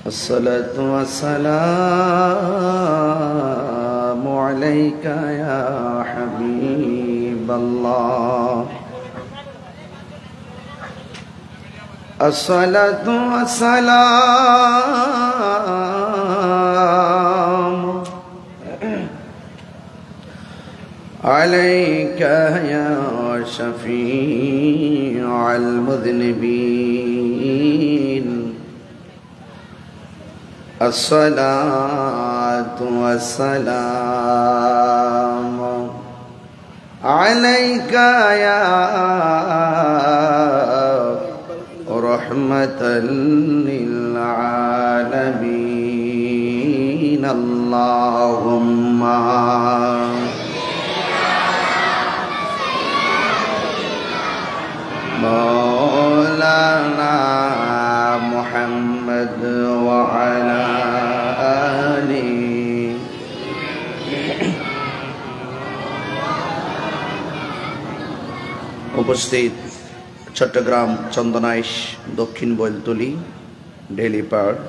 الصلاة والسلام عليك يا حبيب الله الصلاة والسلام عليك يا شفيع المذنبين الصلاة والسلام عليك يا رحمة للعالمين اللهم مولانا محمد وعلى آله উপস্থিত চট্টগ্রাম চন্দনাইশ দক্ষিণ Bailtali daily park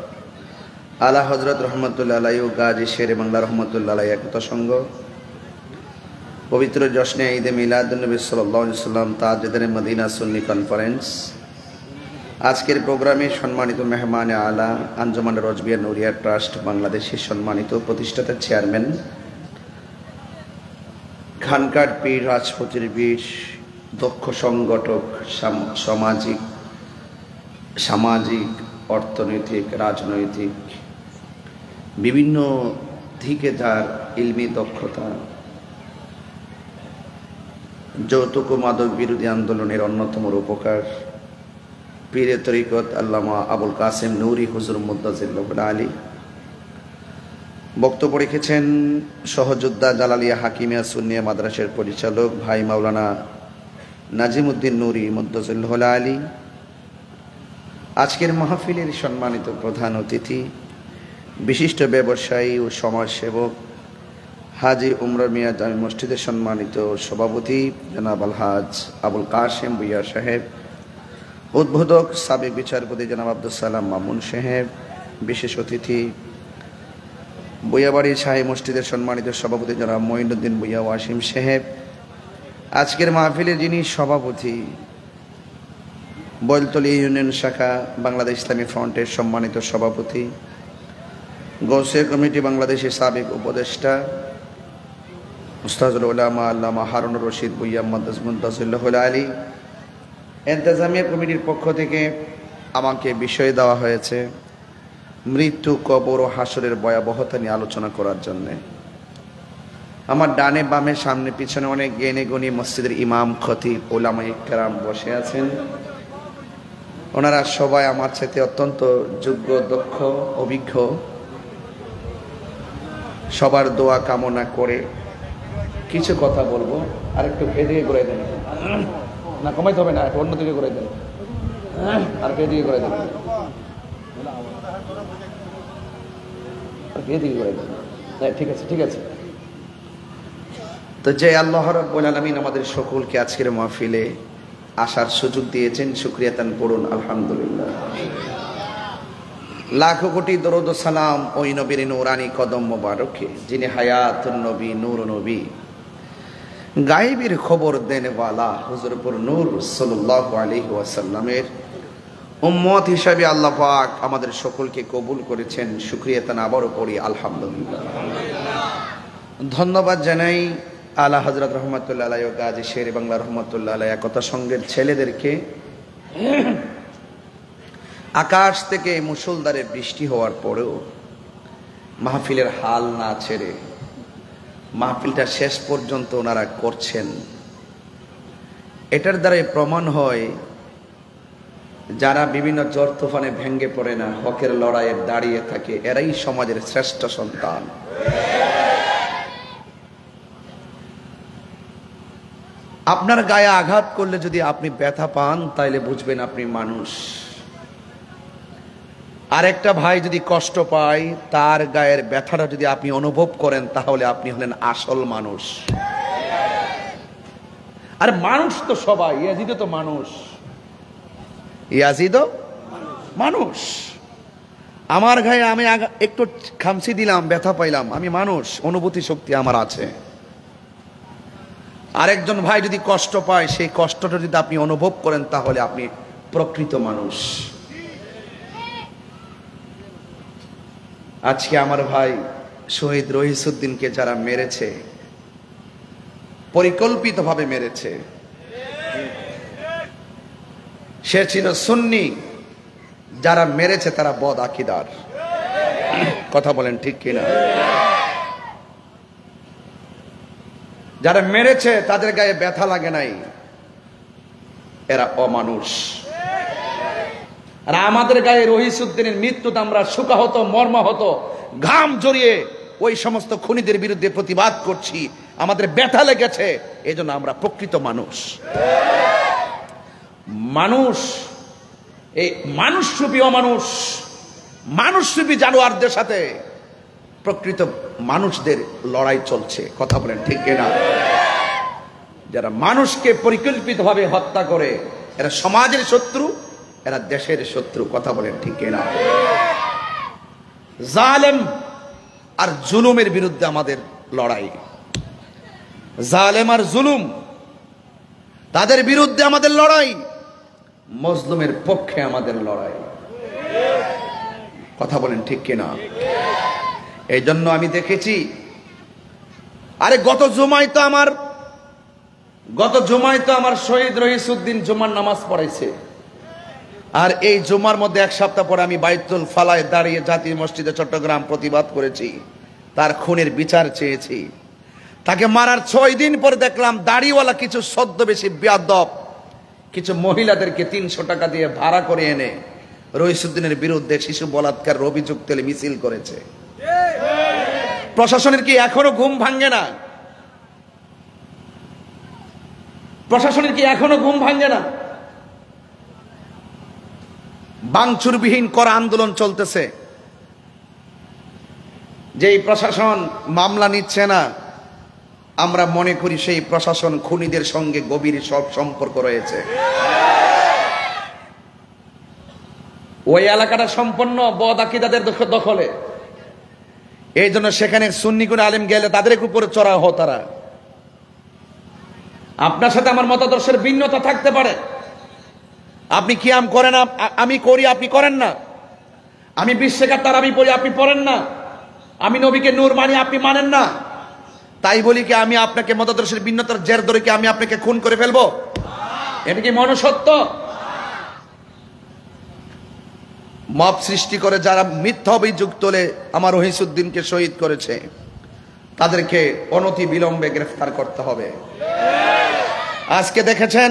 আলা হযরত রহমতুল্লাহ আলাইহি ও গাজী শেরে বাংলা রহমতুল্লাহ আলাইহি একতা সংঘ পবিত্র জশ্নে ঈদে মিলাদুন্নবী সাল্লাল্লাহু আলাইহি ওয়াসাল্লাম তাজদার মদিনা সুন্নি কনফারেন্স আজকের প্রোগ্রামে সম্মানিত মেহমান আলা আঞ্জুমান রজবিয়া নুরিয়া ট্রাস্ট বাংলাদেশের সম্মানিত প্রতিষ্ঠাতা চেয়ারম্যান খানকার পীর রাজপথের বীর দক্ষ সংগঠক সামাজিক অর্থনৈতিক রাজনৈতিক বিভিন্ন দিকে যার ইলমি দক্ষতা যৌতুক মাদক বিরোধী আন্দোলনের অন্যতম রূপকার পীরে তরিকত আল্লামা আবুল কাসেম নূরি হুজুর মুদ্দাজিল্লাহ আলী বক্তব্য রেখেছেন সহযোদ্ধা জালালিয়া হাকিমিয়া সুন্নিয়া মাদ্রাসার পরিচালক ভাই মাওলানা নাজিমউদ্দিন নূরি মুদ্দাজিল্লাহ আলী। আজকের মাহফিলের সম্মানিত প্রধান অতিথি বিশিষ্ট ব্যবসায়ী ও সমাজসেবক হাজী উমর মিয়া জামি মসজিদের সম্মানিত সভাপতি জনাব আলহাজ আবুল কাসেম ভূঁইয়া সাহেব, উদ্বোধক সাবেক বিচারপতি জনাব আব্দুল সালাম মামুন সাহেব, বিশেষ অতিথি ভূঁইয়াবাড়ি শাহী মসজিদের সম্মানিত সভাপতি জনাব মঈনুদ্দিন ভূঁইয়া ওয়াসিম সাহেব, আজকের মাহফিলের যিনি সভাপতি বৈলতলী ইউনিয়ন শাখা বাংলাদেশ ইসলামী ফ্রন্টের সম্মানিত সভাপতি গৌসিয়া কমিটি বাংলাদেশের সাবেক উপদেষ্টা উস্তাজুল উলামা আল্লামা হারুনুর রশিদ ভূঁইয়া মুদ্দাজিল্লাহ আলী, ইন্তেজামিয়া কমিটির পক্ষ থেকে আমাকে বিষয় দেওয়া হয়েছে মৃত্যু, কবর ও হাসরের ভয়াবহতা নিয়ে আলোচনা করার জন্যে। আমার ডানে বামে সামনে পিছনে অনেক জ্ঞানী গুণী মসজিদের ইমাম খতিব উলামায়ে কেরাম বসে আছেন। ওনারা সবাই আমার সাথে অত্যন্ত যোগ্য, দক্ষ, অভিজ্ঞ। সবার দোয়া কামনা করে কিছু কথা বলবো। আর একটু এদিকে ঘুরে দেন, না কমাইতে হবে না, অন্যদিকে ঘুরে দেন, আর এদিকে ঘুরে দেন, এদিকে ঘুরে দেন। ঠিক আছে, ঠিক আছে। তো যে আল্লাহ রাব্বুল আলামিন আমাদের সকলকে আজকের মাহফিলে আসার সুযোগ দিয়েছেন, শুকরিয়া তান পড়ুন আলহামদুলিল্লাহ। লাখো কোটি দরুদ ও সালাম ওই নবীর নূরানি কদম মোবারকে যিনি হায়াতুন নবী, নূর নবী, গায়েবের খবর দেনওয়ালা হুজুরপুর নূর সাল্লাল্লাহু আলাইহি ওয়াসাল্লামের উম্মত হিসাবে আল্লাহ পাক আমাদের সকলকে কবুল করেছেন। শুকরিয়া তান আবারও পড়ি আলহামদুলিল্লাহ। ধন্যবাদ জানাই আলা হযরত রহমতুল্লাহ আলাইহি ও গাজী শেরে বাংলা রহমতুল্লাহ আলাইহি একতা সংঘের ছেলেদেরকে। আকাশ থেকে মুষলধারে বৃষ্টি হওয়ার পরেও মাহফিলের হাল না ছেড়ে মাহফিলটা শেষ পর্যন্ত ওনারা করছেন। এটার দ্বারাই প্রমাণ হয় যারা বিভিন্ন ঝড় তুফানে ভেঙ্গে পড়ে না, হকের লড়াইয়ে দাঁড়িয়ে থাকে, এরাই সমাজের শ্রেষ্ঠ সন্তান। আপনার গায়ে আঘাত করলে যদি আপনি ব্যথা পান তাইলে বুঝবেন আপনি মানুষ। আরেকটা ভাই যদি কষ্ট পায়, তার গায়ের ব্যথাটা যদি আপনি অনুভব করেন, তাহলে আপনি হলেন আসল মানুষ। আর মানুষ তো সবাই, ইয়াজিদও তো মানুষ, ইয়াজিদও মানুষ। আমার গায়ে আমি একটু খামচি দিলাম, ব্যথা পাইলাম, আমি মানুষ, অনুভূতি শক্তি আমার আছে। আরেকজন ভাই যদি কষ্ট পায়, সেই কষ্টটা যদি আপনি অনুভব করেন, তাহলে আপনি প্রকৃত মানুষ। আজকে আমার ভাই শহীদ রহিসউদ্দিনকে যারা মেরেছে, পরিকল্পিতভাবে মেরেছে, সে ছিল সুন্নি, যারা মেরেছে তারা বদ আকীদার। কথা বলেন ঠিক কিনা? যারা মেরেছে তাদের গায়ে ব্যথা লাগে নাই, এরা অমানুষ। আর আমাদের গায়ে রহিসউদ্দিনের মৃত্যুতে আমরা শোকাহত, মর্মাহত, ঘাম জড়িয়ে ওই সমস্ত খুনিদের বিরুদ্ধে প্রতিবাদ করছি, আমাদের ব্যথা লেগেছে, এই জন্য আমরা প্রকৃত মানুষ। মানুষ, এই মানুষরূপী অমানুষ, মানুষরূপী জানোয়ারদের সাথে প্রকৃত মানুষদের লড়াই চলছে। কথা বলেন ঠিক কিনা? যারা মানুষকে পরিকল্পিতভাবে হত্যা করে, এরা সমাজের শত্রু, এরা দেশের শত্রু। কথা বলেন ঠিক কিনা? জালেম আর জুলুমের বিরুদ্ধে আমাদের লড়াই। জালেম আর জুলুম, তাদের বিরুদ্ধে আমাদের লড়াই, মজলুমের পক্ষে আমাদের লড়াই। কথা বলেন ঠিক কিনা? এই জন্য আমি দেখেছি, আরে গত জুমায় তো আমার শহীদ রহিসউদ্দিন জুমার নামাজ পড়াইছে। আর এই জুমার মধ্যে এক সপ্তাহ পরে আমি বাইতুল ফালায় দাঁড়িয়ে জাতীয় মসজিদে চট্টগ্রাম প্রতিবাদ করেছি, তার খুনের বিচার চেয়েছি। তাকে মারার 6 দিন পরে দেখলাম দাড়িওয়ালা কিছু ছদ্মবেশী বেয়াদব কিছু মহিলাদেরকে 300 টাকা দিয়ে ভাড়া করে এনে রহিসউদ্দিনের বিরুদ্ধে শিশু বলাৎকার অভিযোগ তুলে মিছিল করেছে। প্রশাসনের কি এখনো ঘুম ভাঙে না? প্রশাসনের কি এখনো ঘুম ভাঙে না? ভাঙচুরবিহীন করা আন্দোলন চলতেছে, যেই প্রশাসন মামলা নিচ্ছে না, আমরা মনে করি সেই প্রশাসন খুনিদের সঙ্গে গভীর সব সম্পর্ক রয়েছে। ওই এলাকাটা সম্পূর্ণ বদ আকীদাদের দখলে। এই জন্য সেখানে সুন্নি কোন আলেম গেলে তাদের উপরে চড়াও হয় তারা। আপনার সাথে আমার মতাদর্শের ভিন্নতা থাকতে পারে, আপনি কিয়াম করেন, আমি করি, আপনি করেন না। আমি 20 টাকার তারাবি পড়ি, আপনি পড়েন না। আমি নবীকে নূর মানি, আপনি মানেন না। তাই বলি কি আমি আপনাকে মতাদর্শের ভিন্নতার জের ধরে কি আমি আপনাকে খুন করে ফেলবো? এটা কি মনুষ্যত্ব? মব সৃষ্টি করে যারা মিথ্যা অভিযোগ তোলে আমার রহিসউদ্দিনকে শহীদ করেছে, তাদেরকে অনতি বিলম্বে গ্রেফতার করতে হবে। আজকে দেখেছেন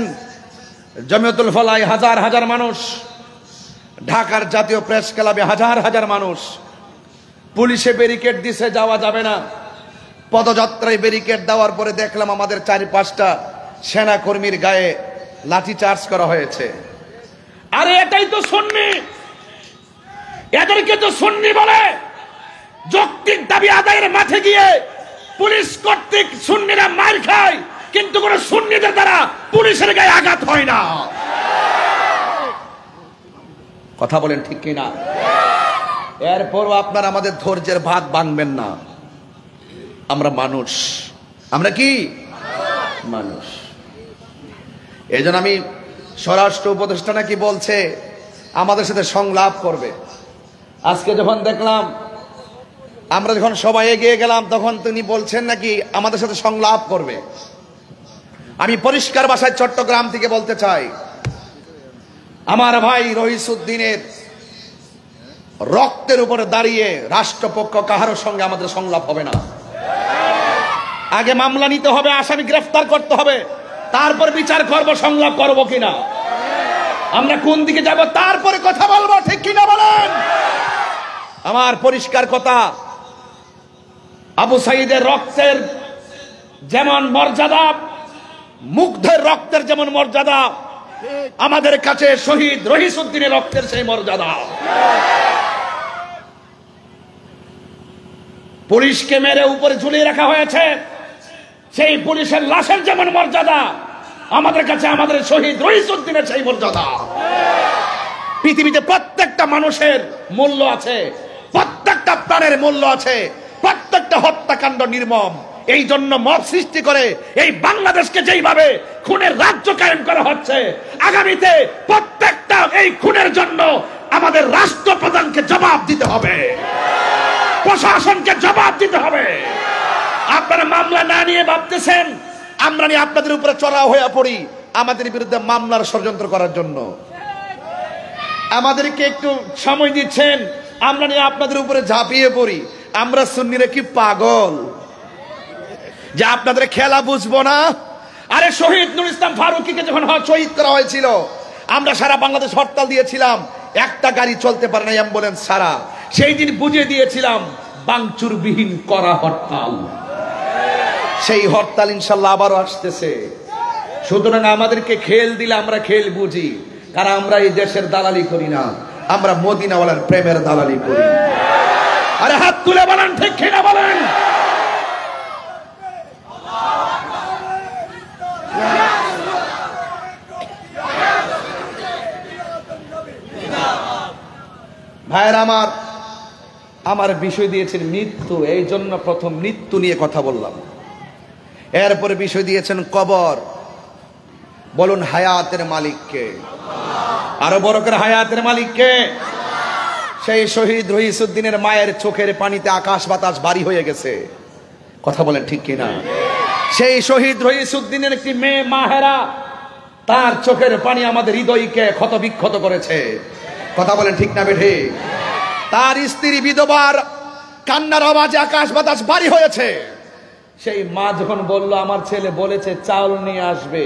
জমিয়তুল ফালায় হাজার হাজার মানুষ, ঢাকার জাতীয় প্রেস ক্লাবে হাজার হাজার মানুষ, পুলিশে ব্যারিকেড দিছে, যাওয়া যাবে না। পদযাত্রায় ব্যারিকেড দেওয়ার পরে দেখলাম আমাদের 4-5টা সেনা কর্মীর গায়ে লাঠি চার্জ করা হয়েছে। আরে এটাই তো সুন্নি, এদেরকে তো সুন্নি বলে। যৌক্তিক দাবি আদায়ের মাঠে গিয়ে পুলিশ কর্তৃক সুন্নিরা মার খায়, কিন্তু কোন সুন্নিদের দ্বারা পুলিশের গায়ে আঘাত হয় না। কথা বলেন ঠিক কিনা? এরপরও আপনারা আমাদের ধৈর্যের ভাত ভাঙবেন না। আমরা মানুষ, আমরা কি মানুষ। এই জন্য আমি স্বরাষ্ট্র উপদেষ্টা নাকি বলছে আমাদের সাথে সংলাপ করবে। আজকে যখন দেখলাম, আমরা যখন সবাই এগিয়ে গেলাম, তখন তিনি বলছেন নাকি আমাদের সাথে সংলাপ করবে। আমি পরিষ্কার ভাষায় চট্টগ্রাম থেকে বলতে চাই, আমার ভাই রহিসউদ্দিনের রক্তের উপরে দাঁড়িয়ে রাষ্ট্রপক্ষ কাহারোর সঙ্গে আমাদের সংলাপ হবে না। আগে মামলা নিতে হবে, আসামি গ্রেফতার করতে হবে, তারপর বিচার করব সংলাপ করব কিনা, আমরা কোন দিকে যাব, তারপরে কথা বলবো। ঠিক কিনা বলেন? আমার পরিষ্কার কথা, আবু সাঈদের রক্তের যেমন মর্যাদা, মুগ্ধের রক্তের যেমন মর্যাদা, আমাদের কাছে শহীদ রহিসউদ্দিনের রক্তের সেই মর্যাদা। পুলিশকে মেরে উপরে ঝুলিয়ে রাখা হয়েছে, সেই পুলিশের লাশের যেমন মর্যাদা, আমাদের কাছে আমাদের শহীদ রহিসউদ্দিনের সেই মর্যাদা। পৃথিবীতে প্রত্যেকটা মানুষের মূল্য আছে, প্রত্যেকটা প্রাণের মূল্য আছে, প্রত্যেকটা হত্যাকাণ্ড নির্মম। এই জন্য মব সৃষ্টি করে এই বাংলাদেশকে যেইভাবে খুনের রাজ্য কায়েম করা হচ্ছে, আগামীতে প্রত্যেকটা এই খুনের জন্য আমাদের রাষ্ট্রপ্রধানকে জবাব দিতে হবে, প্রশাসনকে জবাব দিতে হবে। আপনারা মামলা না নিয়ে ভাবতেছেন আমরা নিয়ে আপনাদের উপরে চড়াও হয়ে পড়ি আমাদের বিরুদ্ধে মামলার ষড়যন্ত্র করার জন্য। আমাদেরকে একটু সময় দিচ্ছেন, আমরা নিয়ে আপনাদের উপরে ঝাঁপিয়ে পড়ি। আমরা সুন্নিরা কি পাগল যে আপনাদের খেলা বুঝবো না? আরে শহীদ নুরুল ইসলাম ফারুকীকে যখন শহীদ করা হয়েছিল, আমরা সারা বাংলাদেশ হরতাল দিয়েছিলাম, একটা গাড়ি চলতে পারে না, অ্যাম্বুলেন্স ছাড়া। সেই দিন বুঝিয়ে দিয়েছিলাম বাংচুর বিহীন করা হরতাল। সেই হরতাল ইনশাল্লাহ আবারও আসতেছে। সুতরাং আমাদেরকে খেল দিলে আমরা খেল বুঝি, কারণ আমরা এই দেশের দালালি করি না, আমরা মদিনাওয়ালার প্রেমের দালালি করি। আরে হাত তুলে বলেন ঠিক কিনা বলেন। ভাইয়ের আমার বিষয় দিয়েছেন মৃত্যু, এই জন্য প্রথম মৃত্যু নিয়ে কথা বললাম। এরপরে বিষয় দিয়েছেন কবর। বলুন হায়াতের মালিককে, আরো বড় করে হায়াতের মালিককে। সেই শহীদ রহিসউদ্দিনের মায়ের চোখের পানিতে আকাশ বাতাস ভারী হয়ে গেছে, কথা বলেন ঠিক কিনা? সেই শহীদ রহিসউদ্দিনের একটি মেয়ে মাহেরা, তার চোখের পানি আমাদের হৃদয়কে ক্ষত বিক্ষত করেছে, কথা বলেন ঠিক না বেঠে? তার স্ত্রী বিধবার কান্নার আওয়াজে আকাশ বাতাস ভারী হয়েছে। সেই মা যখন বলল আমার ছেলে বলেছে চাউল নিয়ে আসবে,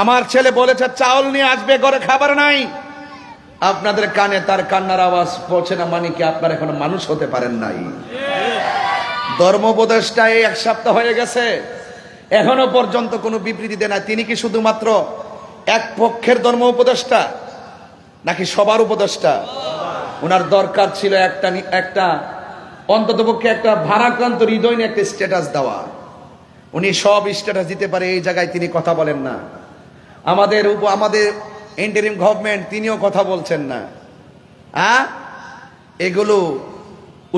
আমার ছেলে বলেছে চাউল নিয়ে আসবে, ঘরে খাবার নাই, আপনাদের কানে তার কান্নার আওয়াজ পৌঁছে না, মানে কি আপনারা এখনো মানুষ হতে পারেন নাই? ধর্ম উপদেষ্টা এই এক সপ্তাহ হয়ে গেছে, এখনো পর্যন্ত কোনো বিবৃতি দেয় না। তিনি কি শুধুমাত্র এক পক্ষের ধর্ম উপদেষ্টা নাকি সবার উপদেষ্টা? ওনার দরকার ছিল একটা অন্ততপক্ষে একটা ভারাক্রান্ত হৃদয় নিয়ে একটা স্ট্যাটাস দেওয়া। উনি সব স্ট্যাটাস দিতে পারে, এই জায়গায় তিনি কথা বলেন না। আমাদের ইন্টারিম গভর্নমেন্ট, তিনিও কথা বলছেন না। এগুলো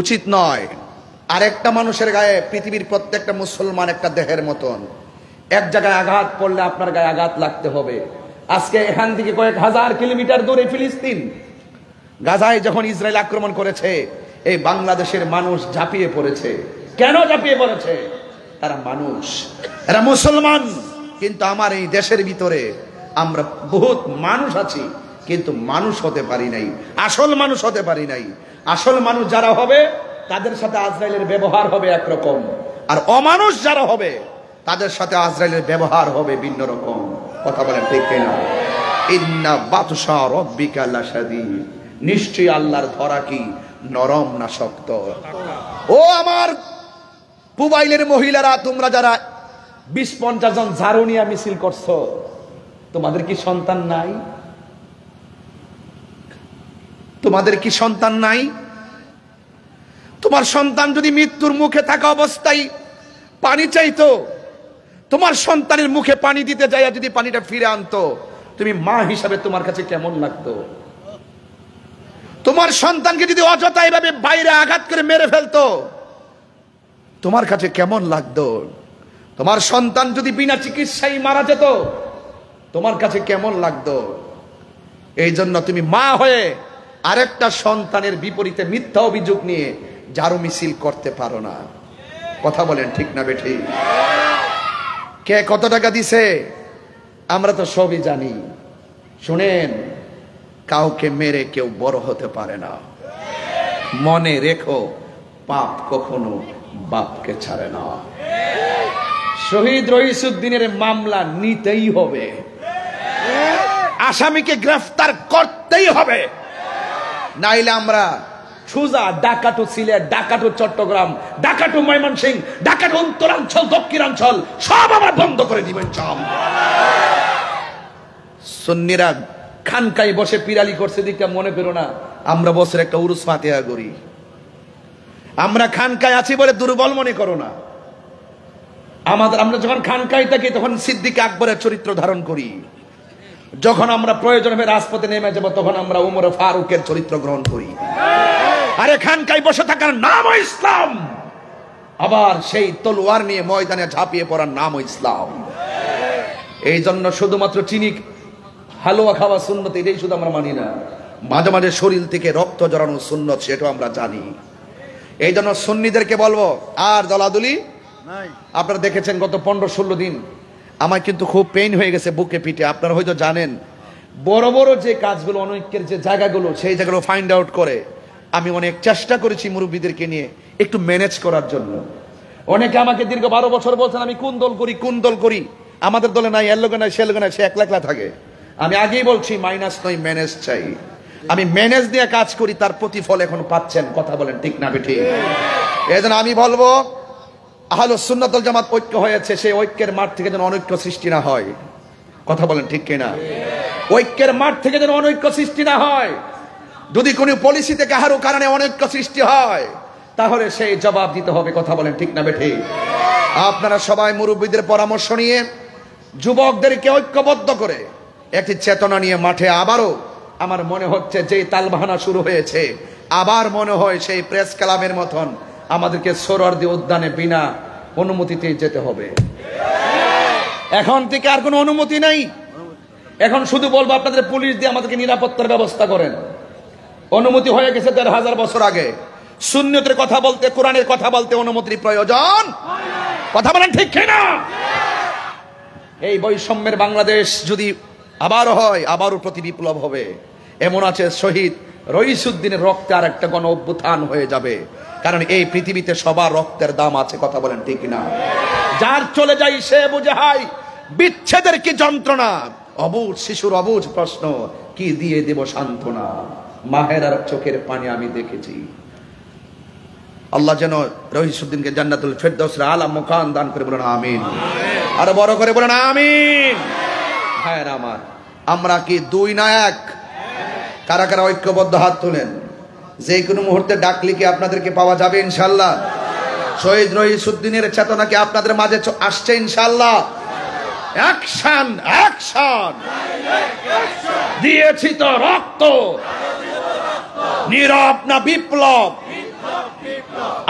উচিত নয়। আরেকটা মানুষের গায়ে, পৃথিবীর প্রত্যেকটা মুসলমান একটা দেহের মতন, এক জায়গায় আঘাত পড়লে আপনার গায়ে আঘাত লাগতে হবে। আজকে এখান থেকে কয়েক হাজার কিলোমিটার দূরে ফিলিস্তিন, গাজায় যখন ইসরায়েল আক্রমণ করেছে, এই বাংলাদেশের মানুষ ঝাঁপিয়ে পড়েছে। কেন ঝাঁপিয়ে পড়েছে? তারা মানুষ, এরা মুসলমান। কিন্তু আমার এই দেশের ভিতরে আমরা বহুত মানুষ আছি, কিন্তু মানুষ হতে পারি নাই, আসল মানুষ হতে পারি নাই। আসল মানুষ যারা হবে তাদের সাথে আজরাইলের ব্যবহার হবে একরকম, আর অমানুষ যারা হবে তাদের সাথে আজরাইলের ব্যবহার হবে ভিন্ন রকম, কথা বলেন ঠিক কিনা? ইন্না বাতশা রাব্বিকা লাশাদীদ, নিশ্চয়ই আল্লাহর ধরা কি নরম না শক্ত। ও আমার পুবাইলের মহিলারা, তোমরা যারা 20-50 জন ঝাড়ু নিয়ে মিছিল করছো, তোমাদের কি সন্তান নাই? তোমাদের কি সন্তান নাই? তোমার সন্তান যদি মৃত্যুর মুখে থাকা অবস্থায় পানি চাইতো, তোমার সন্তানের মুখে পানি দিতে যায় যদি পানিটা ফিরে আনতো, তুমি মা হিসাবে তোমার কাছে কেমন লাগতো? তোমার সন্তানকে যদি অযথা এভাবে বাইরে আঘাত করে মেরে ফেলতো, তোমার কাছে কেমন লাগতো? তোমার সন্তান যদি বিনা চিকিৎসায় মারা যেত, তোমার কাছে কেমন লাগতো? এই জন্য তুমি মা হয়ে আরেকটা সন্তানের বিপরীতে মিথ্যা অভিযোগ নিয়ে ঝাড়ু মিছিল করতে পারো না, কথা বলেন ঠিক না বেঠি? কে কত টাকা দিছে আমরা তো সবই জানি। শুনেন, কাউকে মেরে কেউ বড় হতে পারে না, মনে রেখো পাপ কখনো বাপকে ছাড়ে না। শহীদ রহিসউদ্দিনের মামলা নিতেই হবে, আসামিকে গ্রেফতার করতেই হবে, নাইলে আমরা সুজা ডাকাটু সিলেট, ডাকাটু চট্টগ্রাম, ডাকাটু ময়মনসিংহ, ডাকাটু উত্তরাঞ্চল, দক্ষিণাঞ্চল সব আমরা বন্ধ করে দিবেন। সুন্নিরা খানকায় বসে পিরালি করছে দিকটা মনে করো না, আমরা বছর একটা উরুস ফাতিহা করি। আমরা খানকায় আছি বলে দুর্বল মনে করো না। আমরা যখন খানকায় থাকি তখন সিদ্দিক আকবরের চরিত্র ধারণ করি। যখন আমরা প্রয়োজন হবে রাজপথে নেমে যাব, তখন আমরা উমর ফারুকের চরিত্র গ্রহণ করি। আরে খানকায় বসে থাকার নাম ইসলাম, আবার সেই তলোয়ার নিয়ে ময়দানে ঝাঁপিয়ে পড়ার নাম ইসলাম। এই জন্য শুধুমাত্র চিনি হালুয়া খাওয়া সুন্নত এটাই শুধু আমরা মানি না, মাঝে মাঝে শরীর থেকে রক্ত জড়ানো সুন্নত সেটাও আমরা জানি। এই জন্য সুন্নিদেরকে বলবো আর দলাদলি নাই। আপনারা দেখেছেন গত 15-16 দিন আমার কিন্তু খুব পেইন হয়ে গেছে বুকে পিঠে। আপনারা হয়তো জানেন বড় বড় যে কাজগুলো, অনৈক্যের যে জায়গাগুলো, সেই জায়গাগুলো ফাইন্ড আউট করে আমি অনেক চেষ্টা করেছি মুরব্বীদেরকে নিয়ে একটু ম্যানেজ করার জন্য। অনেকে আমাকে দীর্ঘ 12 বছর বলছেন আমি কোন দল করি, আমাদের দলে নাই, এর লোকে নাই, সে লোকে নাই, সে একলা একলা থাকে। আমি আগেই বলছি মাইনাস নয়, ম্যানেজ চাই। আমি ম্যানেজ দিয়ে কাজ করি, তার প্রতিফল এখন পাচ্ছেন। কথা বলেন ঠিক না বেঠিক? এই জন্য আমি বলবো আহলুস সুন্নাত ওয়াল জামাত ঐক্য হয়েছে, সেই ঐক্যের মাঠ থেকে যেন অনৈক্য সৃষ্টি না হয়। কথা বলেন ঠিক কিনা? ঐক্যের মাঠ থেকে যেন অনৈক্য সৃষ্টি না হয়। যদি কোনো পলিসিতে কারো কারণে অনৈক্য সৃষ্টি হয়, তাহলে সেই জবাব দিতে হবে। কথা বলেন ঠিক না বেঠিক? আপনারা সবাই মুরব্বীদের পরামর্শ নিয়ে যুবকদেরকে ঐক্যবদ্ধ করে একটি চেতনা নিয়ে মাঠে আবারও, আমার মনে হচ্ছে যে তালবাহানা শুরু হয়েছে, আবার মনে হয় সেই প্রেস ক্লাবের মতন আমাদেরকে সোহরাওয়ার্দী উদ্যানে বিনা অনুমতিতে যেতে হবে। এখন থেকে আর কোনো অনুমতি নাই। এখন শুধু বলবো আপনাদের পুলিশ দিয়ে আমাদেরকে নিরাপত্তার ব্যবস্থা করেন। অনুমতি হয়ে গেছে 1500 বছর আগে। সুন্নতের কথা বলতে, কোরআনের কথা বলতে অনুমতির প্রয়োজন। কথা বলেন ঠিক কিনা? এই বৈষম্যের বাংলাদেশ যদি আবারও হয়, আবারও প্রতি বিপ্লব হবে। এমন আছে শহীদ রইসুদ্দিনের রক্তে আর একটা গণ অভ্যুত্থান হয়ে যাবে। কারণ এই পৃথিবীতে সবার রক্তের দাম আছে। কথা বলেন ঠিক না? যার চলে যাই সে বুঝে হাই, বিচ্ছেদের কি যন্ত্রণা, অবুঝ শিশুর অবুঝ প্রশ্ন, কি দিয়ে দেব সান্ত্বনা, মাহের আর চোখের পানি আমি দেখেছি। আল্লাহ যেন রইসুদ্দিনকে জান্নাতুল ফেরদৌসের আলা মুকাম দান করে, বলেন আমিন। আর বড় করে বলেন আমিন। ভাইয়ের আমার, আমরা কি দুই না এক? কারা কারা ঐক্যবদ্ধ হাত তুলেন। যে কোনো মুহূর্তে ডাকলে কি আপনাদেরকে পাওয়া যাবে ইনশাল্লাহ? শহীদ রইসুদ্দিনের চেতনা কি আপনাদের মাঝে আসছে ইনশাল্লাহ? অ্যাকশন অ্যাকশন, দিয়েছি তো রক্ত, নীরব না বিপ্লব,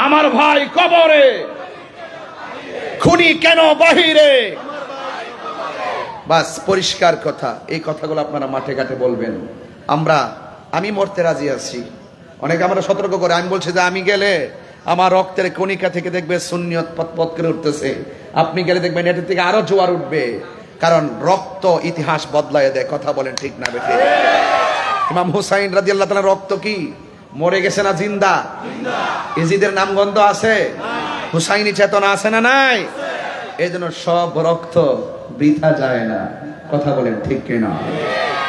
আমার ভাই কবরে, খুনি কেন বাহিরে। বাস পরিষ্কার কথা। এই কথাগুলো আপনারা মাঠে ঘাটে বলবেন। আমি মরতে রাজি আছি। অনেকে আমরা সতর্ক করে, আমি বলছি যে আমি গেলে আমার রক্তের কণিকা থেকে দেখবে সুন্নিয়ত পথ করে উঠতেছে, আপনি গেলে দেখবেন এটার থেকে আরো জোয়ার উঠবে। কারণ রক্ত ইতিহাস বদলায় দেয়। কথা বলেন ঠিক না বেঠিক? ইমাম হুসাইন রাদিয়াল্লাহু তাআলা রক্ত কি মরে গেছে না জিন্দা? ইজিদের নামগন্ধ আছে, হুসাইনি চেতনা আছে না নাই? এই জন্য সব রক্ত বৃথা যায় না। কথা বলেন ঠিক কিনা?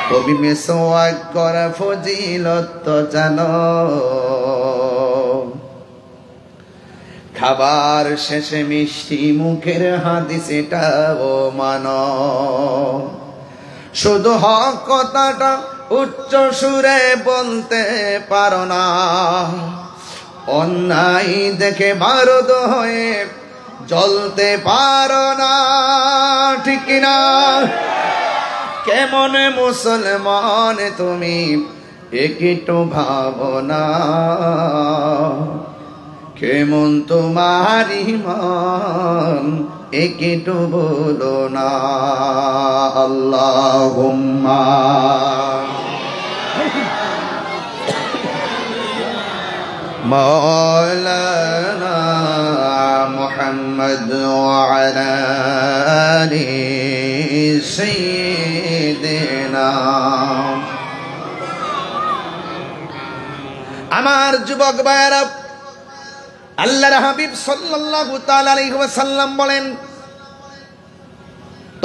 কবি মেসওয়াক করা ফজিলত তো জানো, খাবার শেষে মিষ্টি মুখের হাদিস এটাও মানো, শুধু হক কথাটা উচ্চ সুরে বলতে পারো না, অন্যায় দেখে বারুদ হয়ে জ্বলতে পারো না। ঠিক কিনা? কেমন মুসলমান তুমি একটু ভাবনা, কেমন তোমার ঈমান একটু বলো না। আল্লাহুম্মা মাওলানা মুহাম্মদ ওয়া আলা আলি সাইয়্যিদিনা। আমার যুবক ভাইরা, আল্লাহর হাবিব সাল্লাল্লাহু তাআলা আলাইহি ওয়াসাল্লাম বলেন,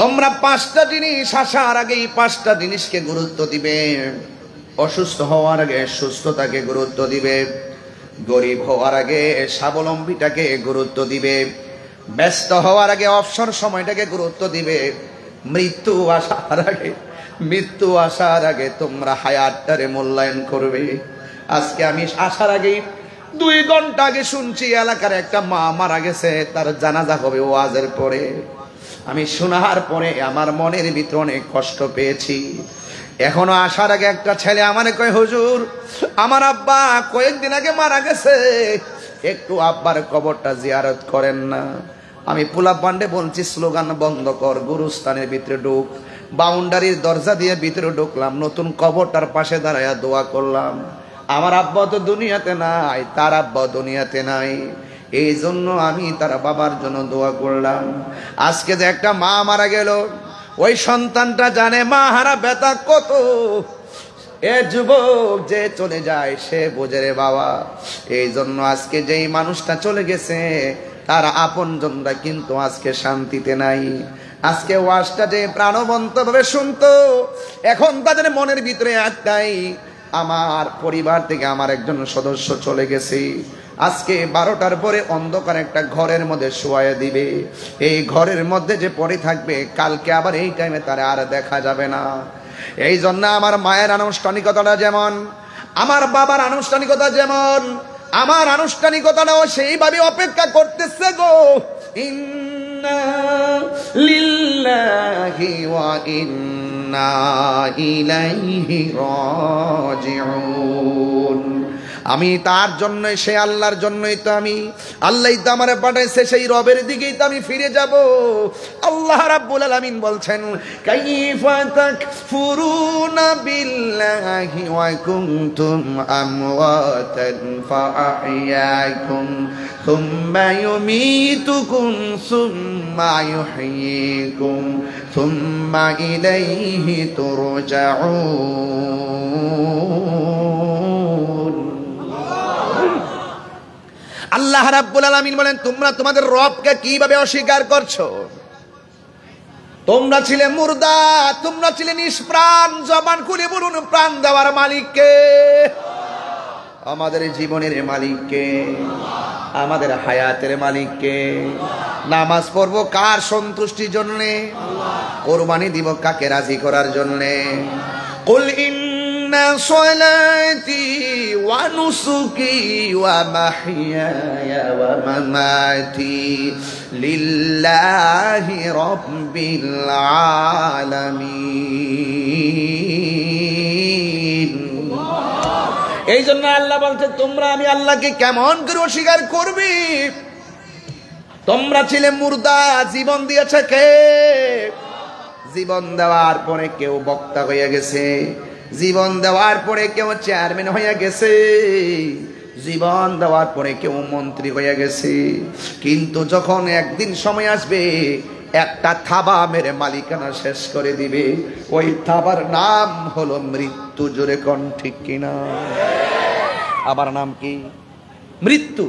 তোমরা 5টা জিনিস আসার আগেই 5টা জিনিসকে গুরুত্ব দিবে। অসুস্থ হওয়ার আগে সুস্থতাকে গুরুত্ব দিবে, গরিব হওয়ার আগে স্বাবলম্বীটাকে গুরুত্ব দিবে, ব্যস্ত হওয়ার আগে অবসর সময়টাকে গুরুত্ব দিবে, মৃত্যু আসার আগে তোমরা হায়াতটারে মূল্যায়ন করবে। আজকে আমি আসার আগেই 2 ঘন্টা আগে শুনছি এলাকার একটা মা মারা গেছে, তার জানাজা হবে ওয়াজের পরে। আমি শোনার পরে আমার মনের ভিতরে অনেক কষ্ট পেয়েছি। এখনো আসার আগে একটা ছেলে আমারে কয়, হুজুর আমার আব্বা কয়েকদিন আগে মারা গেছে, একটু আব্বার কবরটা জিয়ারত করেন না। আমি পোলা পান্ডে বলছি, স্লোগান বন্ধ কর, গুরুস্থানের ভিতরে ঢুক। বাউন্ডারির দরজা দিয়ে ভিতরে ঢুকলাম, নতুন কবরটার পাশে দাঁড়াইয়া দোয়া করলাম। আমার আব্বা তো দুনিয়াতে নাই, তার আব্বা দুনিয়াতে নাই, এই জন্য আমি তার বাবার জন্য দোয়া করলাম। আজকে যে একটা মা মারা গেল, ওই সন্তানটা জানে মা হারা ব্যথা কত। এ যুবক যে চলে যায় সে বোঝে রে বাবা। এই জন্য আজকে যেই মানুষটা চলে গেছে তার আপনজনরা কিন্তু আজকে শান্তিতে নাই। আজকে ওয়াজটা যে প্রাণবন্ত ভাবে শুনতো, এখন তাদের মনের ভিতরে একটাই, আমার পরিবার থেকে আমার একজন সদস্য চলে গেছে। আজকে 12টার পরে অন্ধকার একটা ঘরের মধ্যে শোয়ায় দিবে। এই ঘরের মধ্যে যে পড়ে থাকবে, কালকে আবার এই টাইমে তারা আর দেখা যাবে না। এই জন্য আমার মায়ের আনুষ্ঠানিকতাটা যেমন, আমার বাবার আনুষ্ঠানিকতা যেমন, আমার আনুষ্ঠানিকতাটাও সেইভাবে অপেক্ষা করতেছে গো। ইন্না লিল্লাহি ওয়া ইন্না ইলাইহি রাজিউন। আমি তার জন্যই, সে আল্লাহর জন্যই তো আমি, আল্লাহই তো আমারে পাঠাইছে, সেই রবের দিকেই তো আমি ফিরে যাব। আল্লাহ রাব্বুল আলামিন বলছেন, কাইফা তাকফুরুনা বিল্লাহি ওয়া কুনতুম আমওয়াতান ফাআহইয়াকুম সুম্মা ইউমীতুকুম সুম্মা ইউহয়ীকুম সুম্মা ইলাইহি তুরজাউন। আল্লাহ রাব্বুল আলামিন বলেন, তোমরা তোমাদের রবকে কিভাবে অস্বীকার করছো? তোমরা ছিলে মুর্দা, তোমরা ছিলে নিষ্প্রাণ। জবান খুলে বলুন, প্রাণ দেওয়ার মালিককে? আমাদের জীবনের মালিককে, আমাদের হায়াতের মালিককে। নামাজ পড়বো কার সন্তুষ্টির জন্যে? কোরবানি দিব কাকে রাজি করার জন্যে? কুল ইন্না সলাতি ওয়া নুসুকি ওয়া মাহইয়ায়া ওয়া মামাতি লিল্লাহি রাব্বিল আলামিন। এই জন্য আল্লাহ বলছে, তোমরা আমি আল্লাহকে কেমন করে অস্বীকার করবি? তোমরা ছিলে মুর্দা, জীবন দিয়েছে কে? জীবন দেওয়ার পরে কেউ বক্তা হয়ে গেছে, জীবন দেওয়ার পরে কেউ চেয়ারম্যান হয়ে গেছে, জীবন দেওয়ার পরে কেউ মন্ত্রী হয়ে গেছে। কিন্তু যখন একদিন সময় আসবে, একটা থাবা মেরে মালিকানা শেষ করে দিবে, ওই থাবার নাম হলো মৃত্যু। জোরে কোন ঠিক কিনা? আবার নাম কি? মৃত্যু।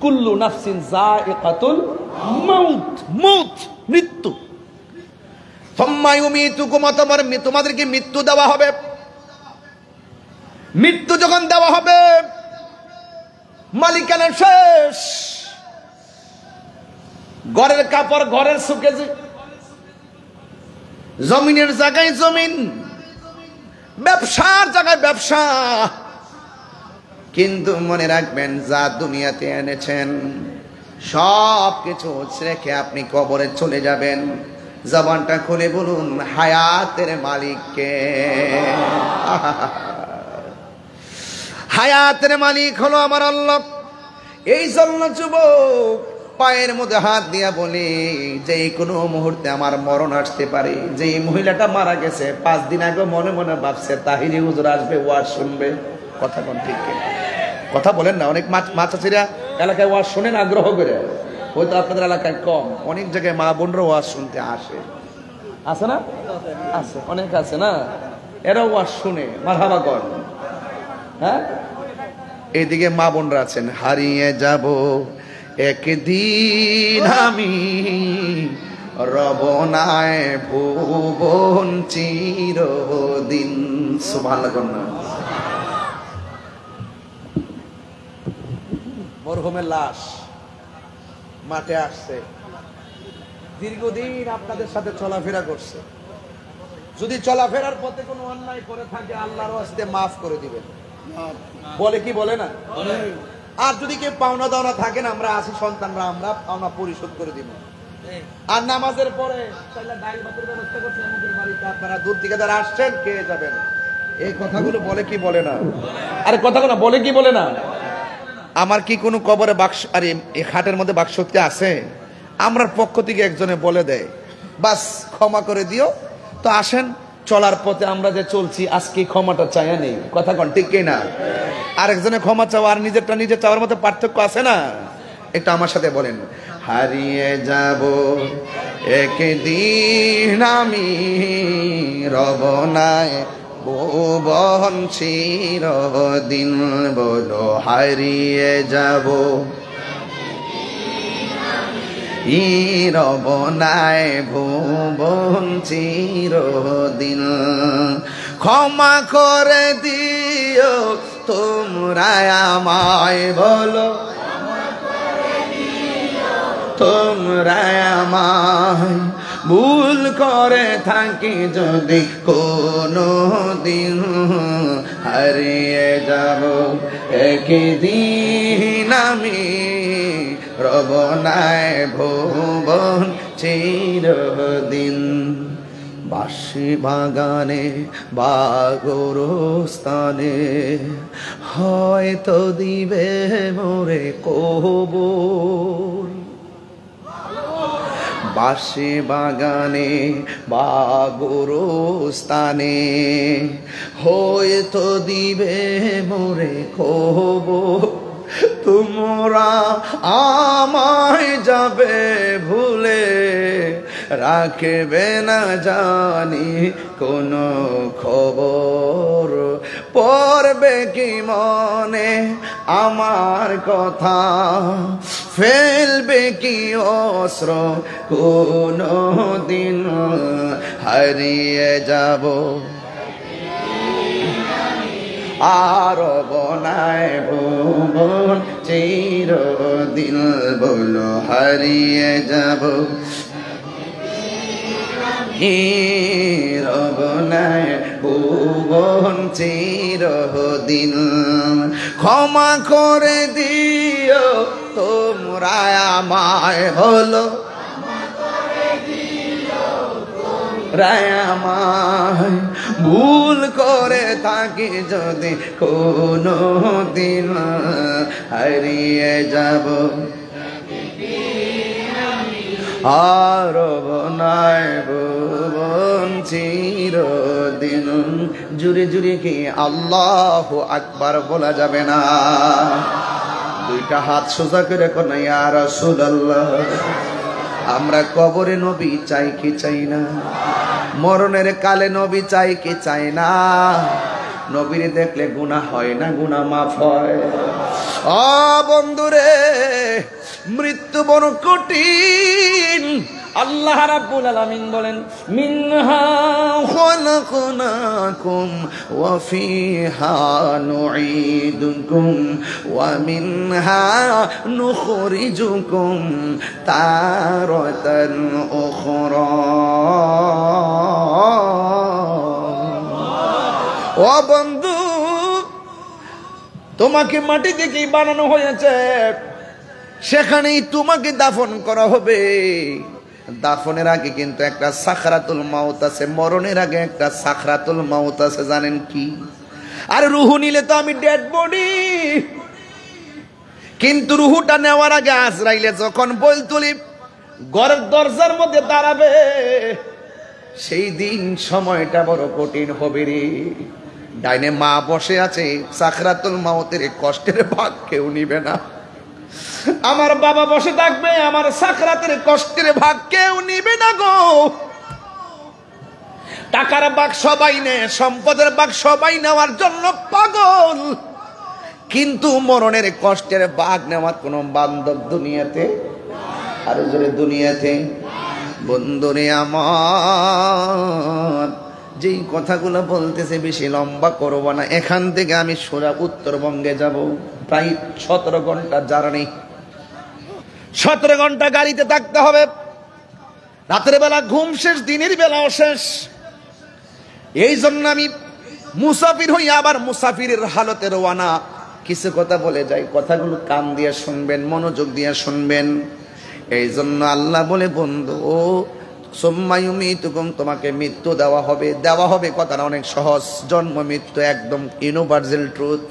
কুল্লু নাফসিন যায়িকাতুল মাউত, মউত, মৃত্যু। সুম্মা ইউমীতুকুম, তোমাদেরকে মৃত্যু দেওয়া হবে। মৃত্যু যখন দেওয়া হবে, মালিকানা শেষ। ঘরের কাপড় ঘরের সুকেছে, জমিনের জায়গায় জমিন, ব্যবসার জায়গায় ব্যবসা। কিন্তু মনে রাখবেন, যা দুনিয়াতে এনেছেন সব কিছু রেখে আপনি কবরে চলে যাবেন। জবানটা খুলে বলুন, হায়াতের মালিককে? হায়াতের মালিক হলো আমার আল্লাহ। এই জন্য যুবক পায়ের মধ্যে হাত দিয়া বলি, যে কোনো মুহূর্তে আমার মরণ আসতে পারে। যে মহিলাটা মারা গেছে 5 দিন আগে মনে মনে ভাবছে তাহিরি হুজুর আসবে, ওয়াজ শুনবে। কথা কোন ঠিক? কথা বলেন না। অনেক মাছাছিরা এলাকায় ওয়াজ শোনেন আগ্রহ করে, হয়তো আপনাদের এলাকায় কম। অনেক জায়গায় মা বোনরা ওয়াজ শুনতে আসে, আছে না? আছে, অনেক আছে না? এরাও ওয়াজ শুনে মারহাবা কর। হ্যাঁ, এইদিকে মা বোনরা আছেন। হারিয়ে যাব একদিন আমি, রবনায় ভুবন চিরদিন। সুবহানাল্লাহ। মরহুমের লাশ মাঠে আসছে, দীর্ঘদিন আপনাদের সাথে চলাফেরা করছে। যদি চলাফেরার পথে কোনো অন্যায় করে থাকে, আল্লাহর ওয়াস্তে মাফ করে দিবেন। বলে কি বলে না? আর যদি কেউ পাওনা দাওনা থাকে না, আমরা আছি সন্তানরা, আমরা পাওনা পরিশোধ করে দিব। আর নামাজের পরে ডাল ভাতের ব্যবস্থা করছেন আমাদের বাড়িতে, আপনারা দূর থেকে যারা আসছেন খেয়ে যাবেন। এই কথাগুলো বলে কি বলে না? আরে কথাগুলো বলে কি বলে না? আমার কি কোনো কবরে বাক্স আর এই খাটের মধ্যে বাক্স শক্তি আছে? আমরার পক্ষ থেকে একজনে বলে দেয়, বাস ক্ষমা করে দিও। তো আসেন, চলার পথে আমরা যে চলছি আজকে ক্ষমাটা চাইয়া নেই, কথা কন ঠিক কি না? আরেকজনে ক্ষমা চাওয়া আর নিজেরটা নিজে চাওয়ার মধ্যে পার্থক্য আছে না? একটু আমার সাথে বলেন, হারিয়ে যাব একদিন আমি, রব নাই ভুবন চিরদিন, বলো হারিয়ে যাব রব নাই ভুবন চিরদিন। ক্ষমা করে দিও তোমরা আমায়, বলো তোমরা আমায়, ভুল করে থাকি যদি কোনো দিন, হারিয়ে যাব একদিন আমি, রব নাই ভুবন চিরদিন। বাঁশি বাগানে বা গোরস্থানে হয়তো দিবে মোরে কবর, বাঁশি বাগানে বা গোরস্থানে হয়তো দিবে মোরে খবর, তোমরা আমায় যাবে ভুলে, রাখবে না জানি কোনো খবর, পড়বে কি মনে আমার কথা, ফেলবে কি অস্ত্র কোনো দিন, হারিয়ে যাব আর বনায় ভুবন চিরদিন, বলো হারিয়ে যাব রব নাই ভুবন চিরদিন। ক্ষমা করে দিও তোমরা আমায়, বলো রায়ামায়, ভুল করে থাকি যদি কোনো দিন, হারিয়ে যাব আর বনায় ভুবন চিরদিন। জুড়ে জুড়ে কি আল্লাহু আকবার বলা যাবে না? দুইটা হাত সোজা করে কোন ইয়া রাসূলুল্লাহ। আমরা কবরে নবী চাই কি চাই না? মরণের কালে নবী চাই কি চাই না? নবীর দেখলে গুনাহ হয় না, গুনাহ মাফ হয়। ও বন্ধুরে, মৃত্যু বড় কঠিন। আল্লাহ রাব্বুল আলামিন বলেন, মিনহা খালাকনাকুম ওয়া ফিহা নুঈদুকুম ওয়া মিনহা নুখরিজুকুম তারাতান উখরা। ও বন্ধু, তোমাকে মাটি থেকেই বানানো হয়েছে, সেখানেই তোমাকে দাফন করা হবে। দাফনের আগে কিন্তু একটা সাকরাতুল মাউত আছে, মরণের আগে একটা সাকরাতুল মাউত আছে, জানেন কি? আর রুহু নিলে তো আমি ডেড বডি, কিন্তু রুহুটা নেওয়ার আগে আজরাইলে যখন বলতুলি ঘরের দরজার মধ্যে দাঁড়াবে, সেই দিন সময়টা বড় কঠিন হবে রে। ডাইনে মা বসে আছে, সাকরাতুল মাউতের কষ্টের ভাগ কেউ নিবে না। আমার বাবা বসে থাকবে, আমার সাকরাতের কষ্টের ভাগ কেউ নিবে না গো। টাকার ভাগ সবাই নেয়, সম্পদের ভাগ সবাই নেওয়ার জন্য পাগল, কিন্তু মরণের কষ্টের ভাগ নেওয়ার কোন বান্ধব দুনিয়াতে, আরো জোরে দুনিয়াতে। বন্ধুরে আমার, যেই কথাগুলো বলতেছে বেশি লম্বা করবো না। এখান থেকে আমি সোজা উত্তরবঙ্গে যাব, প্রায় 17 ঘন্টা জার্নি, 17 ঘন্টা গাড়িতে থাকতে হবে। রাতের বেলা ঘুম শেষ, দিনের বেলাও শেষ। এই জন্য আমি মুসাফির হই, আবার মুসাফিরের হালতে রওনা। কিছু কথা বলে যাই, কথাগুলো কান দিয়ে শুনবেন, মনোযোগ দিয়ে শুনবেন। এই জন্য আল্লাহ বলে বন্ধু ও সুম্মা ইউমীতুকুম, তোমাকে মৃত্যু দেওয়া হবে কথাটা অনেক সহজ, জন্ম মৃত্যু একদম ইউনিভার্সাল ট্রুথ।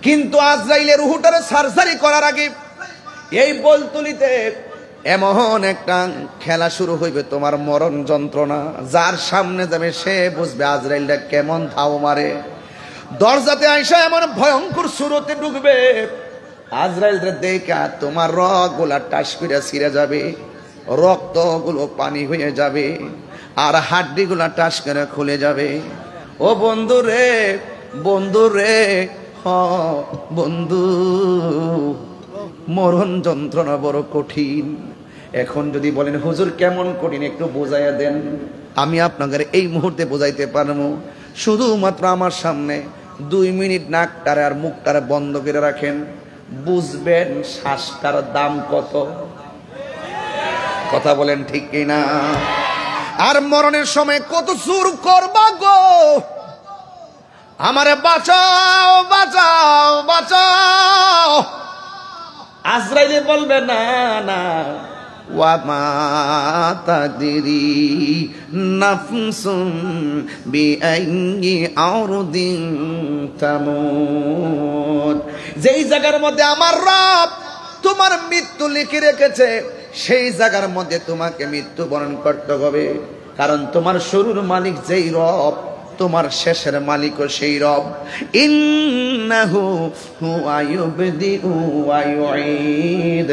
কিন্তু আজরাইলের রূহটারে সার্জারি করার আগে এই বলতুলিতে এমন একটা খেলা শুরু হইবে, তোমার মরণ যন্ত্রণা। যার সামনে যাবে সে বুঝবে আজরাইলটা কেমন ধাও মারে। দরজাতে আইসা এমন ভয়ঙ্কর সুরতে ঢুকবে, আজরাইলরে দেখা তোমার রগগুলা টাস করে ছিঁড়ে যাবে, রক্তগুলো পানি হয়ে যাবে, আর হাড্ডিগুলা টাস করে খুলে যাবে। ও বন্ধু রে, বন্ধু রে, হ বন্ধু, মরণ যন্ত্রণা বড় কঠিন। এখন যদি বলেন হুজুর কেমন কঠিন একটু বোঝাইয়া দেন, আমি আপনাদের এই মুহূর্তে বোঝাইতে পারবো। শুধুমাত্র আমার সামনে 2 মিনিট নাকটারে আর মুখটারে বন্ধ করে রাখেন, বুঝবেন শ্বাসটার দাম কত। কথা বলেন ঠিক কিনা? আর মরণের সময় কত সুর করবা গো, আমারে বাঁচাও বাঁচাও বাঁচাও। আজরাইলে বলবে না না, ওয়া মা তাদরি নাফসুম বিআইয়ি আরদিন তামুত। যেই জায়গার মধ্যে আমার রব তোমার মৃত্যু লিখে রেখেছে, সেই জায়গার মধ্যে তোমাকে মৃত্যুবরণ করতে হবে। কারণ তোমার শুরুর মালিক যেই রব, তোমার শেষের মালিকও সেই রব। ইন্নাহু হুয়া ইউবদিউ ওয়া ইউঈদ